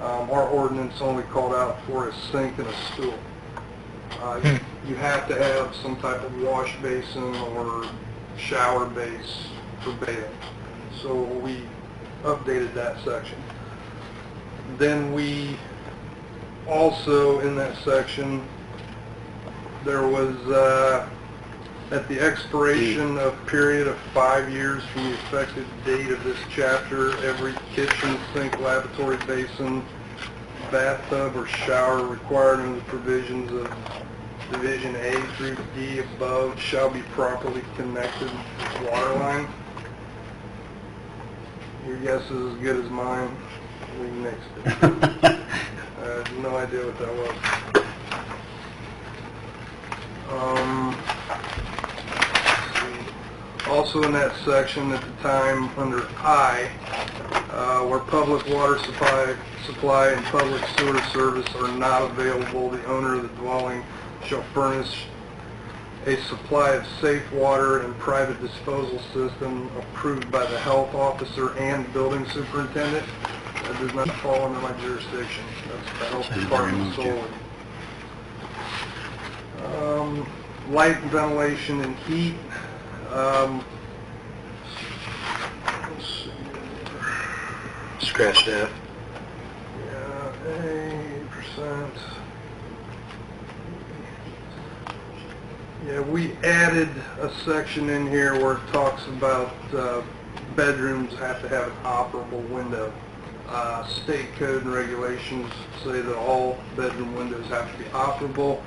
Our ordinance only called out for a sink and a stool. You have to have some type of wash basin or shower base for bathing. So we updated that section. Then we also, in that section, there was At the expiration of period of 5 years from the effective date of this chapter, every kitchen, sink, lavatory basin, bathtub, or shower required under the provisions of Division A through D above shall be properly connected with water line. Your guess is as good as mine. We mixed it. I had no idea what that was. Also in that section at the time under I, where public water supply and public sewer service are not available, the owner of the dwelling shall furnish a supply of safe water and private disposal system approved by the health officer and building superintendent. That does not fall under my jurisdiction. That's the health department solely. Light, ventilation, and heat. Let's see. Scratch that. Yeah, 8%. Yeah, we added a section in here where it talks about bedrooms have to have an operable window. State code and regulations say that all bedroom windows have to be operable.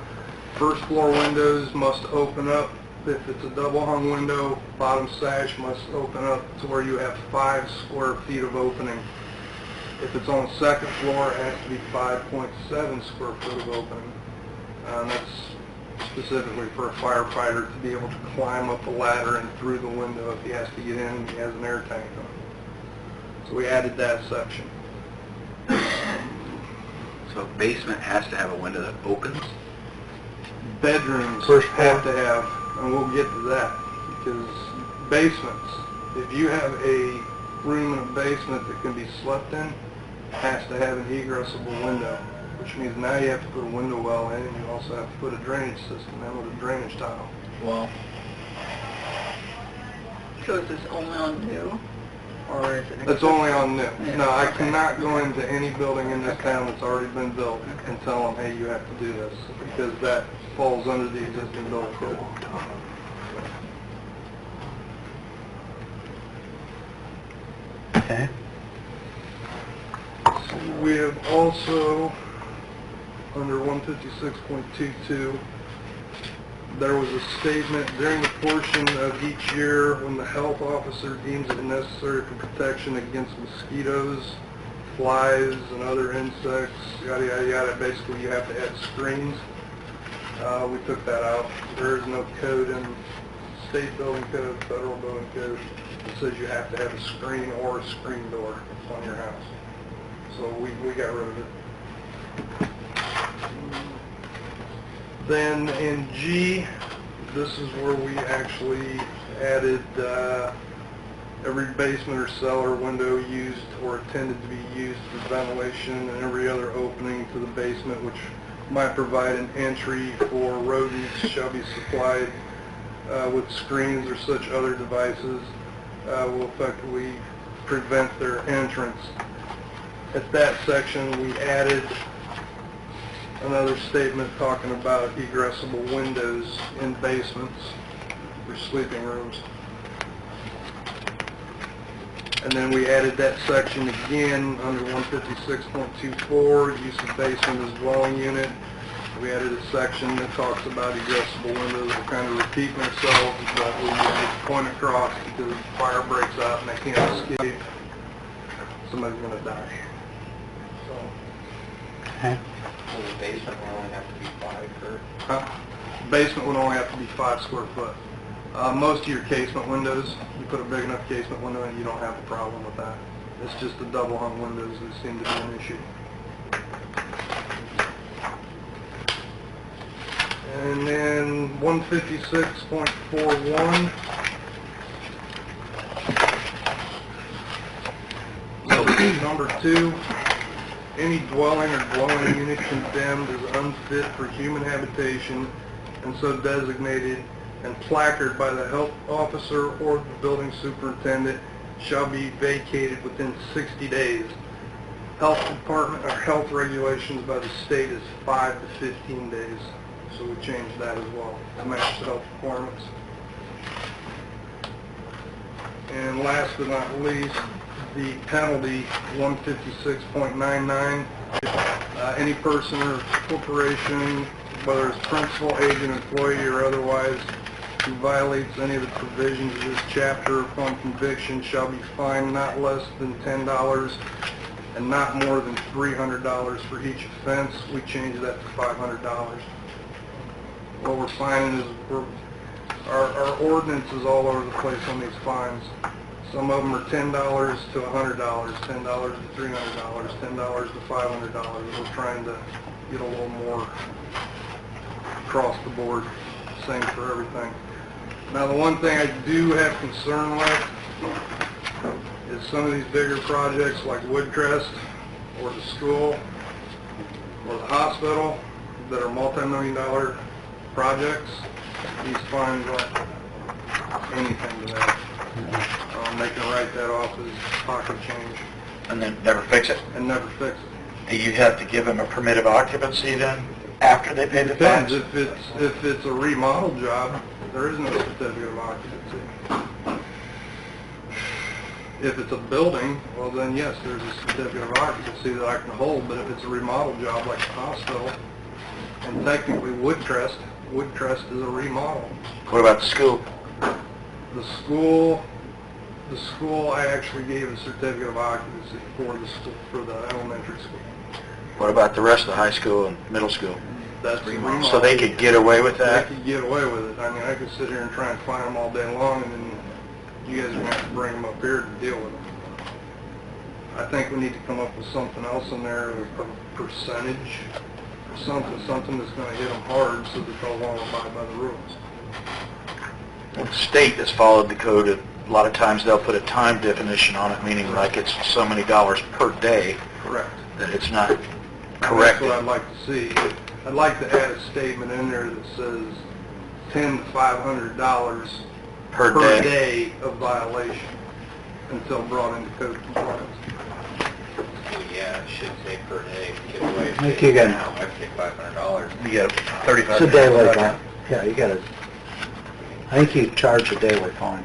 First floor windows must open up. If it's a double hung window, bottom sash must open up to where you have 5 square feet of opening. If it's on the second floor, it has to be 5.7 square foot of opening. That's specifically for a firefighter to be able to climb up a ladder and through the window if he has to get in and he has an air tank on. So we added that section. So a basement has to have a window that opens? Bedrooms have to have, and we'll get to that, because basements, if you have a room in a basement that can be slept in, it has to have an egressable window, which means now you have to put a window well in, and you also have to put a drainage system in with a drainage tile. Well, So is this only on new, or is it? It's only on new. No, I cannot go into any building in this town that's already been built and tell them, hey, you have to do this, because that falls under the existing building code. Okay. We have also, under 156.22, there was a statement during the portion of each year when the health officer deems it necessary for protection against mosquitoes, flies, and other insects, yada, yada, yada. Basically, you have to add screens. We took that out. There is no code in state building code, federal building code that says you have to have a screen or a screen door on your house. So we got rid of it. Then in G, this is where we actually added every basement or cellar window used or intended to be used for ventilation and every other opening to the basement which might provide an entry for rodents shall be supplied with screens or such other devices will effectively prevent their entrance. At that section, we added another statement talking about egressable windows in basements for sleeping rooms. And then we added that section again under 156.24, use of basement as dwelling unit. We added a section that talks about egressable windows. We'll kind of repeat myself, but we need to point across because if fire breaks out and they can't escape, somebody's going to die. So. Okay. So the basement will only have to be 5 per... Basement would only have to be 5 square foot. Most of your casement windows, you put a big enough casement window and you don't have a problem with that. It's just the double hung windows that seem to be an issue. And then 156.41. Number 2. Any dwelling or dwelling unit condemned as unfit for human habitation and so designated and placarded by the health officer or the building superintendent shall be vacated within 60 days. Health department or health regulations by the state is 5 to 15 days. So we changed that as well to match the health requirements. And last but not least, the penalty, 156.99. Any person or corporation, whether it's principal, agent, employee, or otherwise, who violates any of the provisions of this chapter upon conviction shall be fined not less than $10 and not more than $300 for each offense. We changed that to $500. What we're finding is our ordinance is all over the place on these fines. Some of them are $10 to $100, $10 to $300, $10 to $500. We're trying to get a little more across the board, same for everything. Now, the one thing I do have concern with is some of these bigger projects like Woodcrest or the school or the hospital that are multi-million-dollar projects. These fines aren't anything to that. They can write that off as pocket change And then never fix it? and never fix it. Do you have to give them a permit of occupancy then, after they pay the Depends. fines? If it's a remodel job, there is no certificate of occupancy. If it's a building, well then yes, there's a certificate of occupancy that I can hold, but if it's a remodel job like the hospital, and technically Woodcrest is a remodel. What about the school? The school, I actually gave a certificate of occupancy for the school, for the elementary school. What about the rest of the high school and middle school? That's a remodel. So they could get away with that? They could get away with it. I mean, I could sit here and try and find them all day long, and then you guys are going to have to bring them up here to deal with them. I think we need to come up with something else in there, a percentage, or something that's going to hit them hard so that they'll want to abide by the rules. Well, the state has followed the code. A lot of times they'll put a time definition on it, meaning like it's so many dollars per day. Correct. That it's not Correct. correct. That's what I'd like to see. I'd like to add a statement in there that says $10 to $500 Per day of violation until brought into code compliance. Yeah, it should say per day. Get away I think you got- now. I'd say $500. You got 35 It's a daily fine. Yeah, you gotta, I think you charge a daily fine.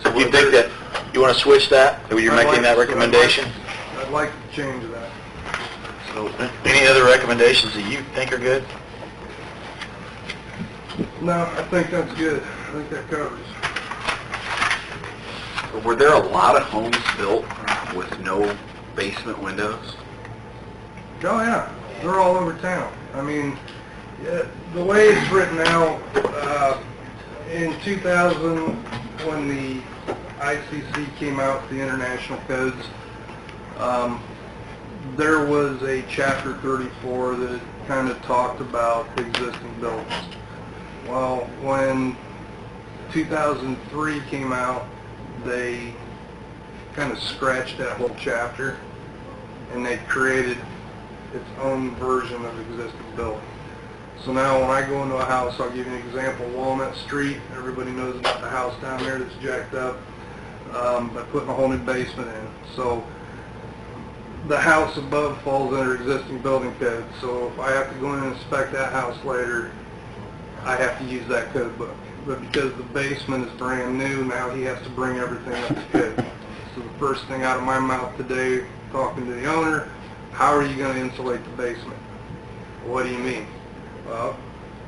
So you think that, you want to switch that? Are you making that recommendation? I'd like to change that. So any other recommendations that you think are good? No, I think that's good. I think that covers. Were there a lot of homes built with no basement windows? Oh yeah, they're all over town. I mean, yeah, the way it's written out, in 2000, when the ICC came out with the international codes, there was a chapter 34 that kind of talked about existing buildings. Well, when 2003 came out, they kind of scratched that whole chapter, and they created its own version of existing building. So now when I go into a house, I'll give you an example, Walnut Street, everybody knows about the house down there that's jacked up, by putting a whole new basement in. So the house above falls under existing building code, so if I have to go in and inspect that house later, I have to use that code book. But because the basement is brand new, now he has to bring everything up to code. So the first thing out of my mouth today, talking to the owner, how are you going to insulate the basement? What do you mean? Well,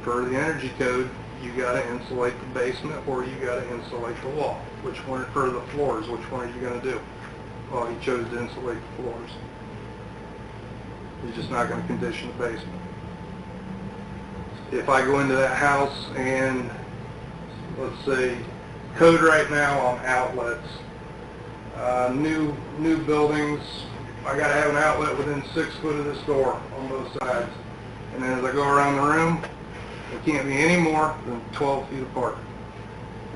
per the energy code, you got to insulate the basement or you got to insulate the wall. Which one, or the floors, which one are you going to do? Well, he chose to insulate the floors. He's just not going to condition the basement. If I go into that house and, let's say, code right now on outlets, new buildings, I got to have an outlet within 6 foot of this door on both sides. And then as I go around the room, it can't be any more than 12 feet apart.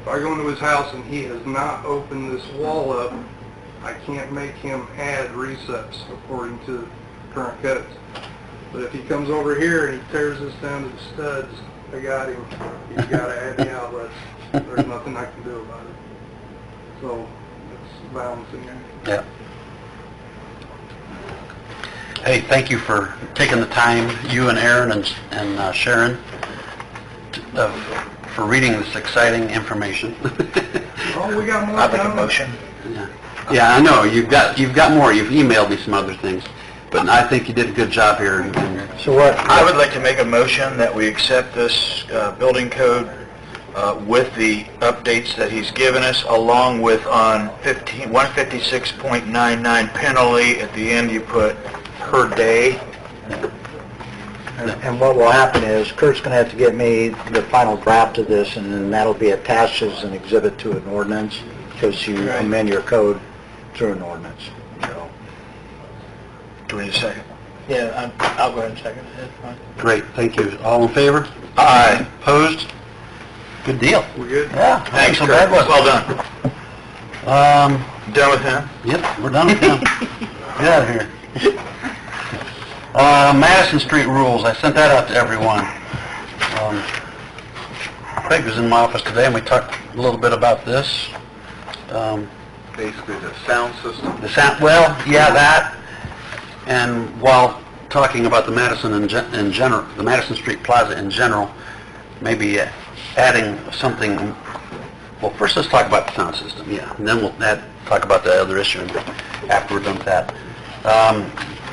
If I go into his house and he has not opened this wall up, I can't make him add receps according to current codes. But if he comes over here and he tears this down to the studs, I got him. He's got to add the outlets. There's nothing I can do about it. So it's balancing there. Yeah. Hey, thank you for taking the time, you and Aaron and Sharon, for reading this exciting information. Oh, we got more I'd like a coming. motion. Yeah, I know, you've got more, you've emailed me some other things, but I think you did a good job here. So what, I would like to make a motion that we accept this building code with the updates that he's given us, along with on 156.99 penalty, at the end you put per day. and what will happen is Kurt's going to have to get me the final draft of this, and then that'll be attached as an exhibit to an ordinance, because you amend your code through an ordinance. So, Do we need a second? Yeah, I'll go ahead and second it. That's fine. Great, thank you. All in favor? Aye. Opposed? Good deal. We good? Yeah. Thanks, so Kurt. bad, was it? Well done. Done with him? Yep, we're done with him. Get out of here. Madison Street rules, I sent that out to everyone. Craig was in my office today, and we talked a little bit about this. Basically, the sound system. The sound, well, yeah, that, and while talking about the Madison in general, the Madison Street Plaza in general, maybe adding something. Well, first let's talk about the sound system, yeah, and then we'll talk about the other issue after we're done with that.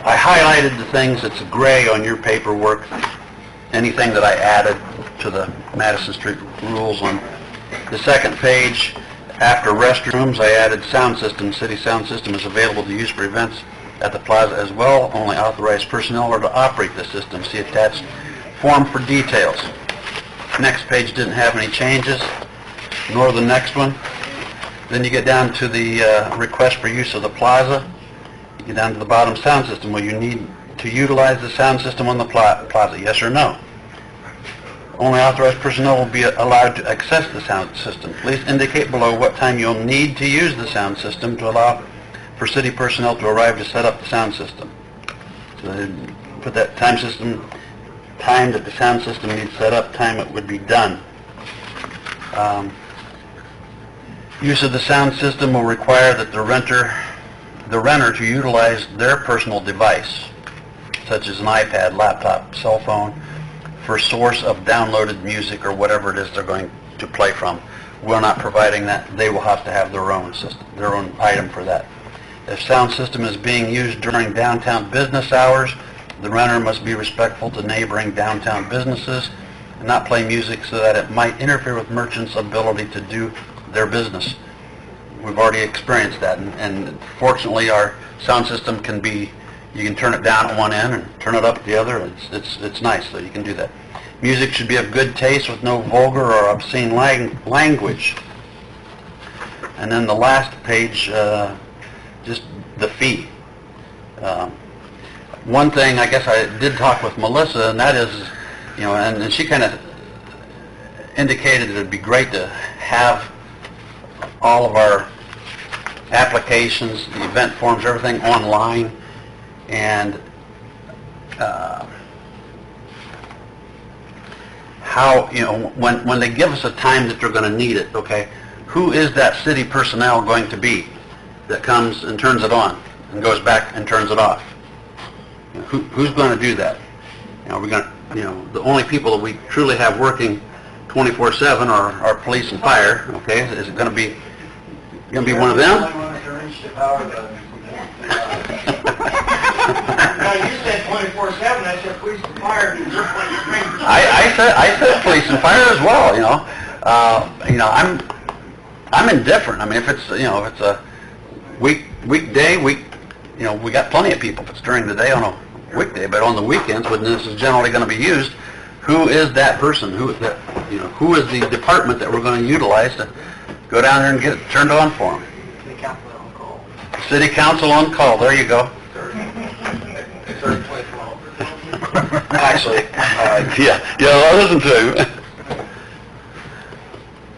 I highlighted the things that's gray on your paperwork, anything that I added to the Madison Street rules on the second page. After restrooms, I added sound system. City sound system is available to use for events at the plaza as well. Only authorized personnel are to operate the system. See attached form for details. Next page didn't have any changes, nor the next one. Then you get down to the request for use of the plaza. You get down to the bottom, sound system. Will you need to utilize the sound system on the plaza? Yes or no? Only authorized personnel will be allowed to access the sound system. Please indicate below what time you'll need to use the sound system to allow for city personnel to arrive to set up the sound system. So they put that time that the sound system needs set up, time it would be done. Use of the sound system will require that the renter to utilize their personal device, such as an iPad, laptop, cell phone, for source of downloaded music or whatever it is they're going to play from. We're not providing that. They will have to have their own system, their own item for that. If sound system is being used during downtown business hours, the renter must be respectful to neighboring downtown businesses and not play music so that it might interfere with merchants' ability to do their business. We've already experienced that, and fortunately our sound system can be, you can turn it down at one end and turn it up at the other. It's nice that you can do that. Music should be of good taste with no vulgar or obscene language. And then the last page, just the fee. One thing, I guess I did talk with Melissa, and that is, you know, and she kind of indicated that it'd be great to have all of our applications, the event forms, everything online, and how, you know, when they give us a time that they're going to need it, okay, who is that city personnel going to be that comes and turns it on and goes back and turns it off? Who's going to do that? You know, we're going to, you know, the only people that we truly have working 24/7 are our police and fire, okay? Is it going to be one of them? No, you said 24/7, I said police and fire. I said police and fire as well, you know. I'm indifferent. I mean, if it's, you know, if it's a weekday, you know, we got plenty of people. If it's during the day on a weekday, but on the weekends, when this is generally going to be used, who is that person? Who is that? You know, who is the department that we're going to utilize to go down there and get it turned on for them? City council on call. City council on call. There you go. Actually, yeah, I'll listen to you.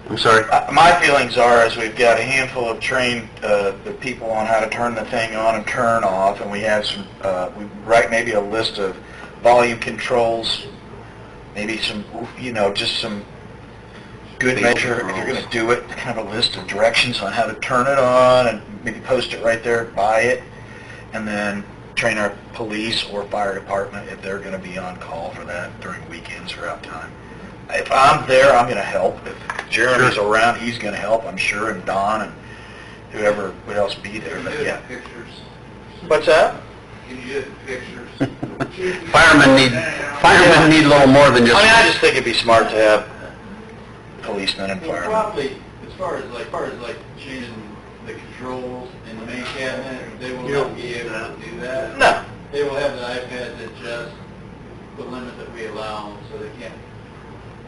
I'm sorry. my feelings are, as we've got a handful of trained the people on how to turn the thing on and turn off, and we have some, we write maybe a list of volume controls, maybe some, you know, just some good measure, if you're going to do it, kind of a list of directions on how to turn it on, and maybe post it right there, buy it, and then train our police or fire department if they're going to be on call for that during weekends or out time. If I'm there, I'm going to help. If Jeremy's Sure. around, he's gonna help, I'm sure, and Don and whoever would else be there, but yeah. Pictures. What's that? Can you get pictures? Firemen need a little more than just... I mean, I just think it'd be smart to have policemen and Well, firemen. probably, as far as like changing the controls in the main cabinet, they will not be able to do that. No. They will have the iPads adjust the limit that we allow them, so they can't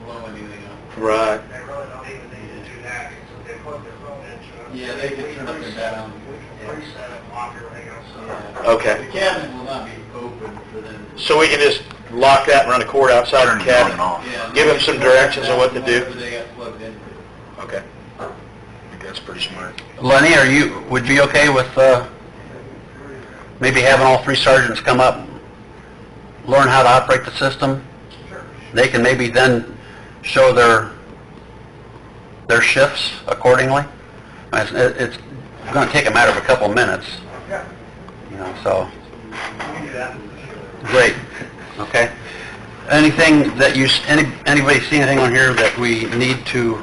blow anything up. Right. They really don't even need to do that, because they put their phone into it. Yeah, they can turn up and down. Preset it, lock everything else up. Yeah. Okay. The cabinet will not be open for them. So we can just lock that and run a cord outside the Turn it on cabinet? and off. Yeah, Give them some directions on what to do? whatever they got plugged into. Okay. I think that's pretty smart. Lenny, would you be okay with maybe having all 3 sergeants come up, learn how to operate the system? They can maybe then show their shifts accordingly. It's going to take a matter of a couple minutes. You know, so. Great. Okay. Anything that anybody see anything on here that we need to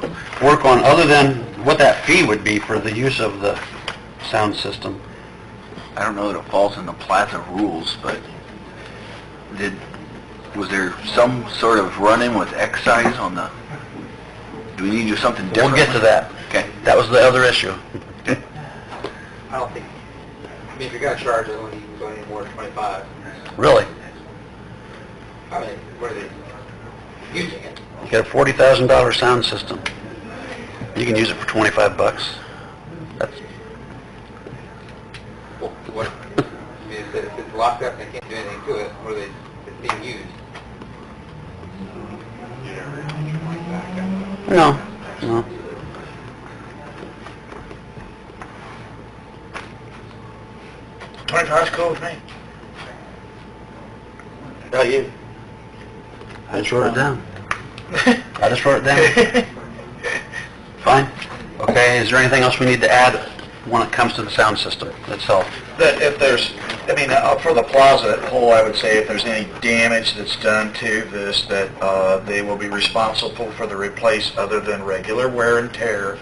work on other than what that fee would be for the use of the sound system? I don't know that it falls in the plaza rules, but was there some sort of run-in with excise on the, do we need to do something different? We'll get to that. Okay. That was the other issue. I don't think, I mean, if you're gonna charge, I don't think you can go any more than 25. Really? I mean, what are they using it? You got a $40,000 sound system. You can use it for $25. That's, Well, what, I mean, if it's locked up and they can't do anything to it, what are they, it's being used? no, no. $25 is cool with me. How about you? I just wrote it down. I just wrote it down. Fine. Okay, is there anything else we need to add when it comes to the sound system itself? That if there's, I mean, for the plaza whole, I would say if there's any damage that's done to this, that they will be responsible for the replace other than regular wear and tear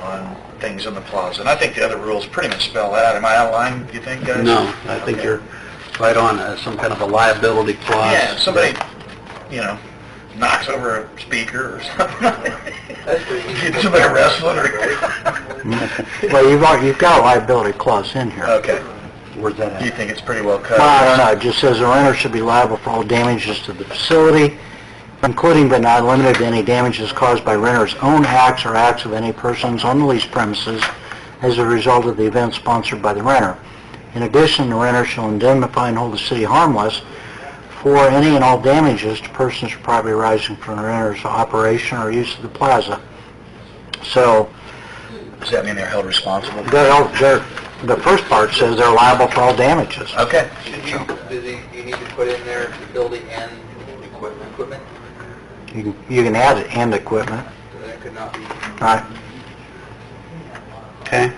on things in the plaza. And I think the other rules pretty much spell that out. Am I out of line, do you think, guys? No, I think Okay. you're right on, some kind of a liability clause. Yeah, if somebody, you know, knocks over a speaker or something. Get somebody arrested or... Well, you've got a liability clause in here. Okay. Where's that Do you at? think it's pretty well covered? Well, I don't know, it just says the renter should be liable for all damages to the facility, including but not limited to any damages caused by renter's own acts or acts of any persons on the leased premises as a result of the event sponsored by the renter. In addition, the renter shall indemnify and hold the city harmless for any and all damages to persons or property arising from the renter's operation or use of the plaza. So, Does that mean they're held responsible? the first part says they're liable for all damages. Okay. Do you need to put in there facility and equipment? You can add it and equipment, So that could not be... right? Okay.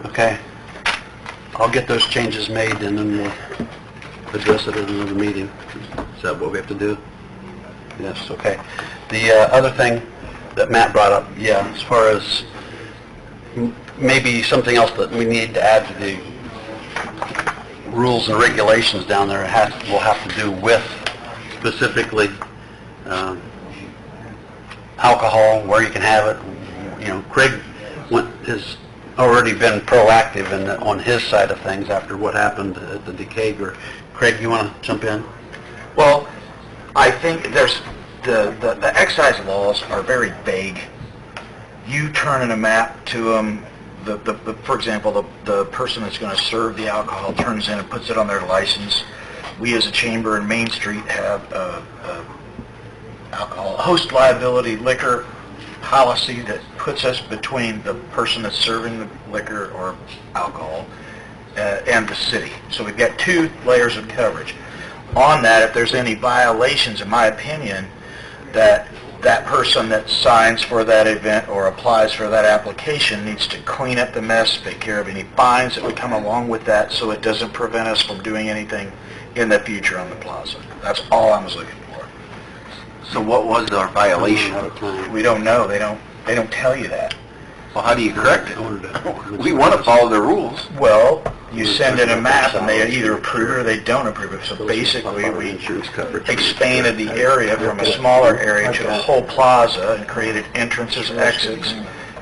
Okay. I'll get those changes made and then we'll address it at another meeting. Is that what we have to do? Yes, okay. The other thing that Matt brought up, yeah, as far as maybe something else that we need to add to the rules and regulations down there will have to do with specifically alcohol, where you can have it. You know, Craig has already been proactive on his side of things after what happened at the Decatur. Craig, you want to jump in? Well, I think there's the excise laws are very vague. You turn in a map to them. For example, the person that's going to serve the alcohol turns in and puts it on their license. We as a chamber in Main Street have alcohol host liability liquor policy that puts us between the person that's serving the liquor or alcohol and the city. So we've got 2 layers of coverage. On that, if there's any violations, in my opinion, that that person that signs for that event or applies for that application needs to clean up the mess, take care of any fines that would come along with that, so it doesn't prevent us from doing anything in the future on the plaza. That's all I was looking for. So what was our violation? We don't know. They don't tell you that. Well, how do you correct it? We want to follow the rules. Well, you send in a map and they either approve it or they don't approve it. So basically, we expanded the area from a smaller area to the whole plaza and created entrances, exits.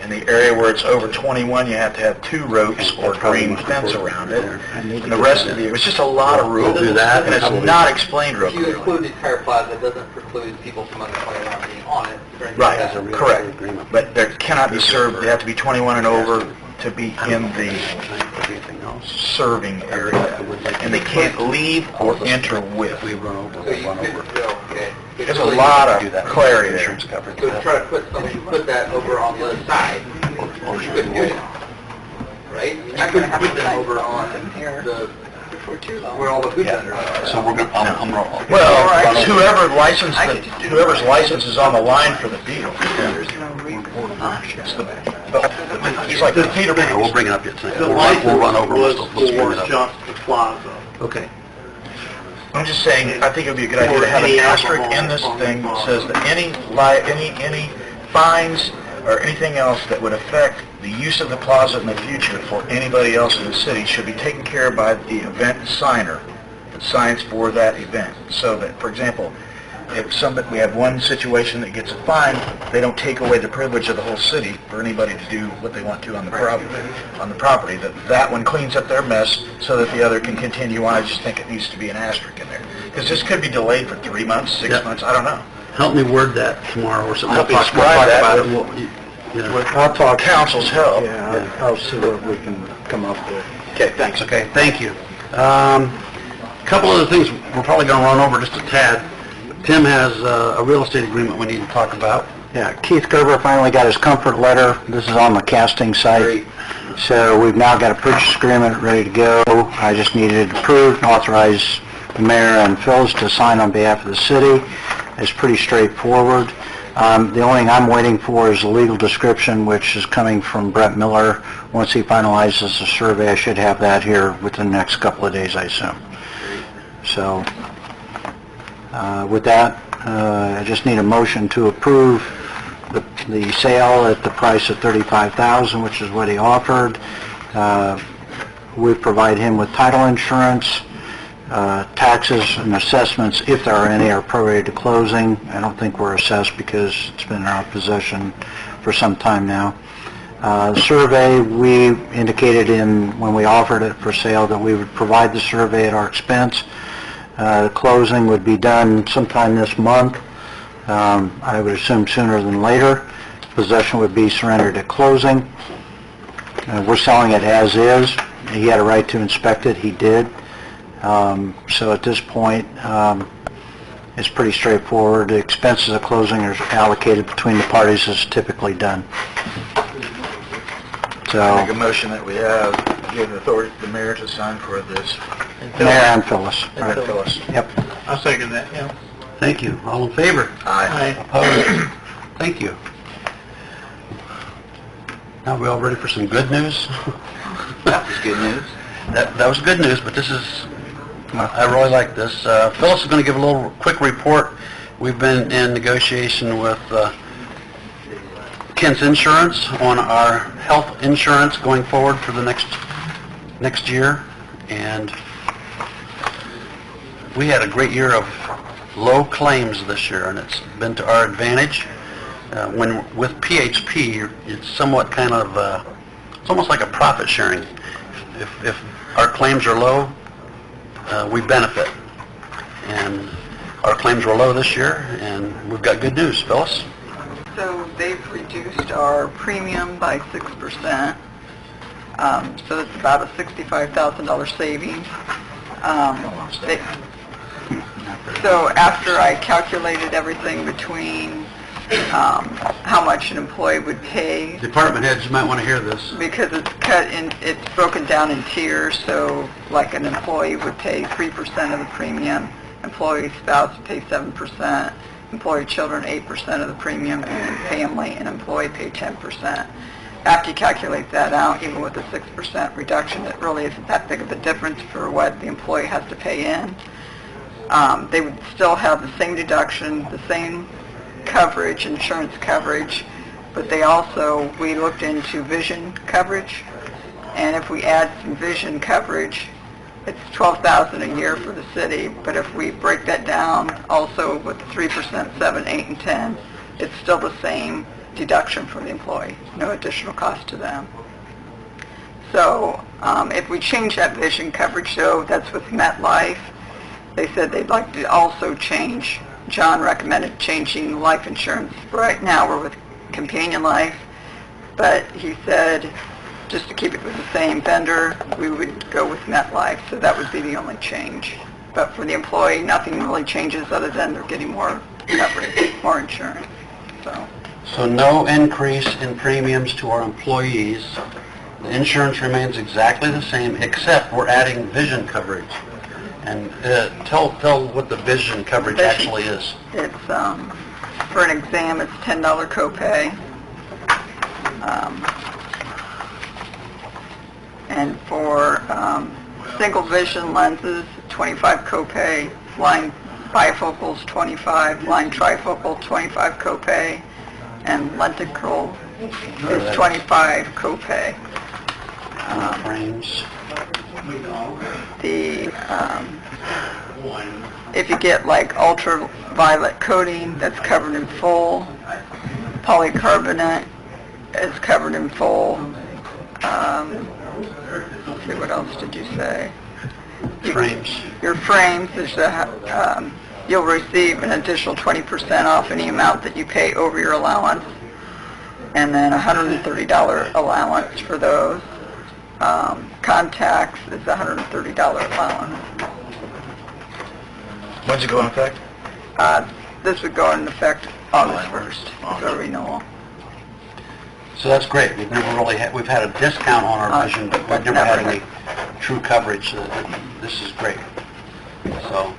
In the area where it's over 21, you have to have 2 ropes or green fence around it. And the rest of it was just a lot of rules. Do that. And it's not explained real If you clearly. include the entire plaza, it doesn't preclude people from under 21 being on it. during the Right, event. correct. But there cannot be served, they have to be 21 and over to be in the serving area. And they can't leave or enter with. So you could, okay. There's a lot of clarity there. So to try to put that over on the other side, you couldn't do it, right? I couldn't put them over on the, where all the food vendors are. So we're going to, Well, whoever's license is on the line for the deal. It's like the Peter yeah, we'll bring it up yet tonight. We'll run over, let's bring it up. plaza. Okay. I'm just saying, I think it would be a good idea to have an asterisk in this thing that says that any fines or anything else that would affect the use of the plaza in the future for anybody else in the city should be taken care of by the event signer that signs for that event. So that, for example, if we have one situation that gets a fine, they don't take away the privilege of the whole city for anybody to do what they want to on the property, that one cleans up their mess so that the other can continue on. I just think it needs to be an asterisk in there. Because this could be delayed for 3 months, 6 months, I don't know. Help me word that tomorrow or something. I'll We'll talk describe that about it. with- I'll talk. Council's help. Yeah, I'll see what we can come up with. Okay, thanks. Okay, thank you. Couple other things we're probably going to run over just a tad. Tim has a real estate agreement we need to talk about. Yeah, Keith Gerber finally got his comfort letter. This is on the casting site. Great. So we've now got a purchase agreement ready to go. I just needed it approved and authorize the mayor and Phyllis to sign on behalf of the city. It's pretty straightforward. The only thing I'm waiting for is a legal description, which is coming from Brett Miller. Once he finalizes the survey, I should have that here within the next couple of days, I assume. So, with that, I just need a motion to approve the sale at the price of $35,000, which is what he offered. We provide him with title insurance. Taxes and assessments, if there are any, are prorated to closing. I don't think we're assessed because it's been in our possession for some time now. The survey, we indicated when we offered it for sale that we would provide the survey at our expense. The closing would be done sometime this month. I would assume sooner than later. Possession would be surrendered at closing. We're selling it as is. He had a right to inspect it. He did. So at this point, it's pretty straightforward. The expenses of closing are allocated between the parties as typically done. So, Make a motion that we have, give authority to the mayor to sign for this. Mayor and Phyllis. Right, Phyllis. Yep. I'll second that, yeah. Thank you. All in favor? Aye. Opposed? Thank you. Now we all ready for some good news? That was good news. That was good news, but this is, I really like this. Phyllis is going to give a little quick report. We've been in negotiation with Kent's Insurance on our health insurance going forward for the next year, and we had a great year of low claims this year, and it's been to our advantage. When with PHP, it's somewhat kind of, it's almost like a profit sharing. If our claims are low, we benefit. And our claims were low this year, and we've got good news. Phyllis? So they've reduced our premium by 6%. So it's about a $65,000 savings. So after I calculated everything between how much an employee would pay, Department heads, you might want to hear this. because it's broken down in tiers, so like an employee would pay 3% of the premium, employee spouse would pay 7%, employee children 8% of the premium, and then family and employee pay 10%. After you calculate that out, even with a 6% reduction, it really isn't that big of a difference for what the employee has to pay in. They would still have the same deduction, the same coverage, insurance coverage, but we looked into vision coverage, and if we add some vision coverage, it's $12,000 a year for the city, but if we break that down also with 3%, 7, 8, and 10, it's still the same deduction for the employee, no additional cost to them. So if we change that vision coverage, so that's with MetLife, they said they'd like to also change, John recommended changing life insurance. Right now we're with Companion Life, but he said just to keep it with the same vendor, we would go with MetLife, so that would be the only change. But for the employee, nothing really changes other than they're getting more coverage, more insurance. So no increase in premiums to our employees. The insurance remains exactly the same, except we're adding vision coverage. And tell what the vision coverage actually is. It's, for an exam, it's $10 copay. And for single vision lenses, 25 copay, line bifocals 25, line trifocal 25 copay, and lenticle is 25 copay. Frames. If you get like ultraviolet coating, that's covered in full. Polycarbonate is covered in full. Let's see, what else did you say? Frames. Your frames, you'll receive an additional 20% off any amount that you pay over your allowance, and then $130 allowance for those. Contacts is $130 allowance. When's it go in effect? This would go into effect August 1st, so renewal. So that's great. We've had a discount on our vision, but we've never had any true coverage. This is great. So,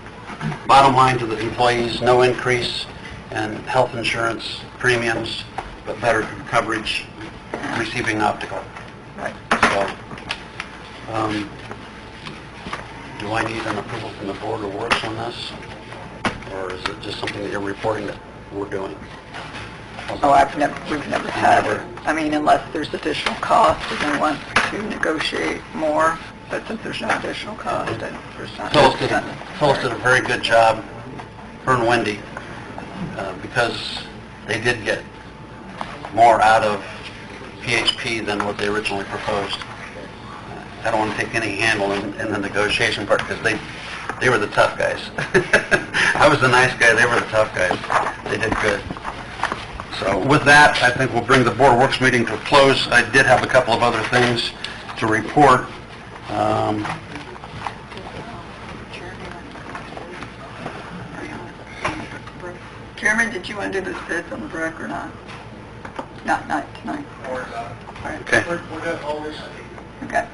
bottom line to the employees, no increase in health insurance premiums, but better coverage receiving optical. Right. So, do I need an approval from the Board of Works on this? Or is it just something that you're reporting that we're doing? Oh, we've never had it. I mean, unless there's additional cost and they want to negotiate more, but since there's no additional cost, there's not. Phyllis did a very good job, her and Wendy, because they did get more out of PHP than what they originally proposed. I don't want to take any handle in the negotiation part because they were the tough guys. I was the nice guy, they were the tough guys. They did good. So with that, I think we'll bring the Board of Works meeting to a close. I did have a couple of other things to report. Chairman, did you want to do this bids on the brick or not? Not tonight. Okay. Okay.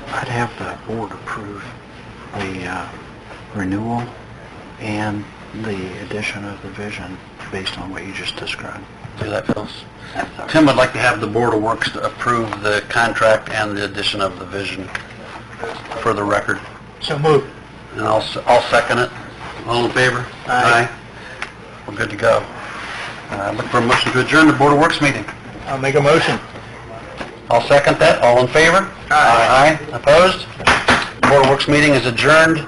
I'd have the board approve the renewal and the addition of the vision based on what you just described. Do that, Phyllis. Tim would like to have the Board of Works to approve the contract and the addition of the vision for the record. So moved. And I'll second it. All in favor? Aye. We're good to go. Look for a motion to adjourn the Board of Works meeting. I'll make a motion. I'll second that. All in favor? Aye. Opposed? Board of Works meeting is adjourned.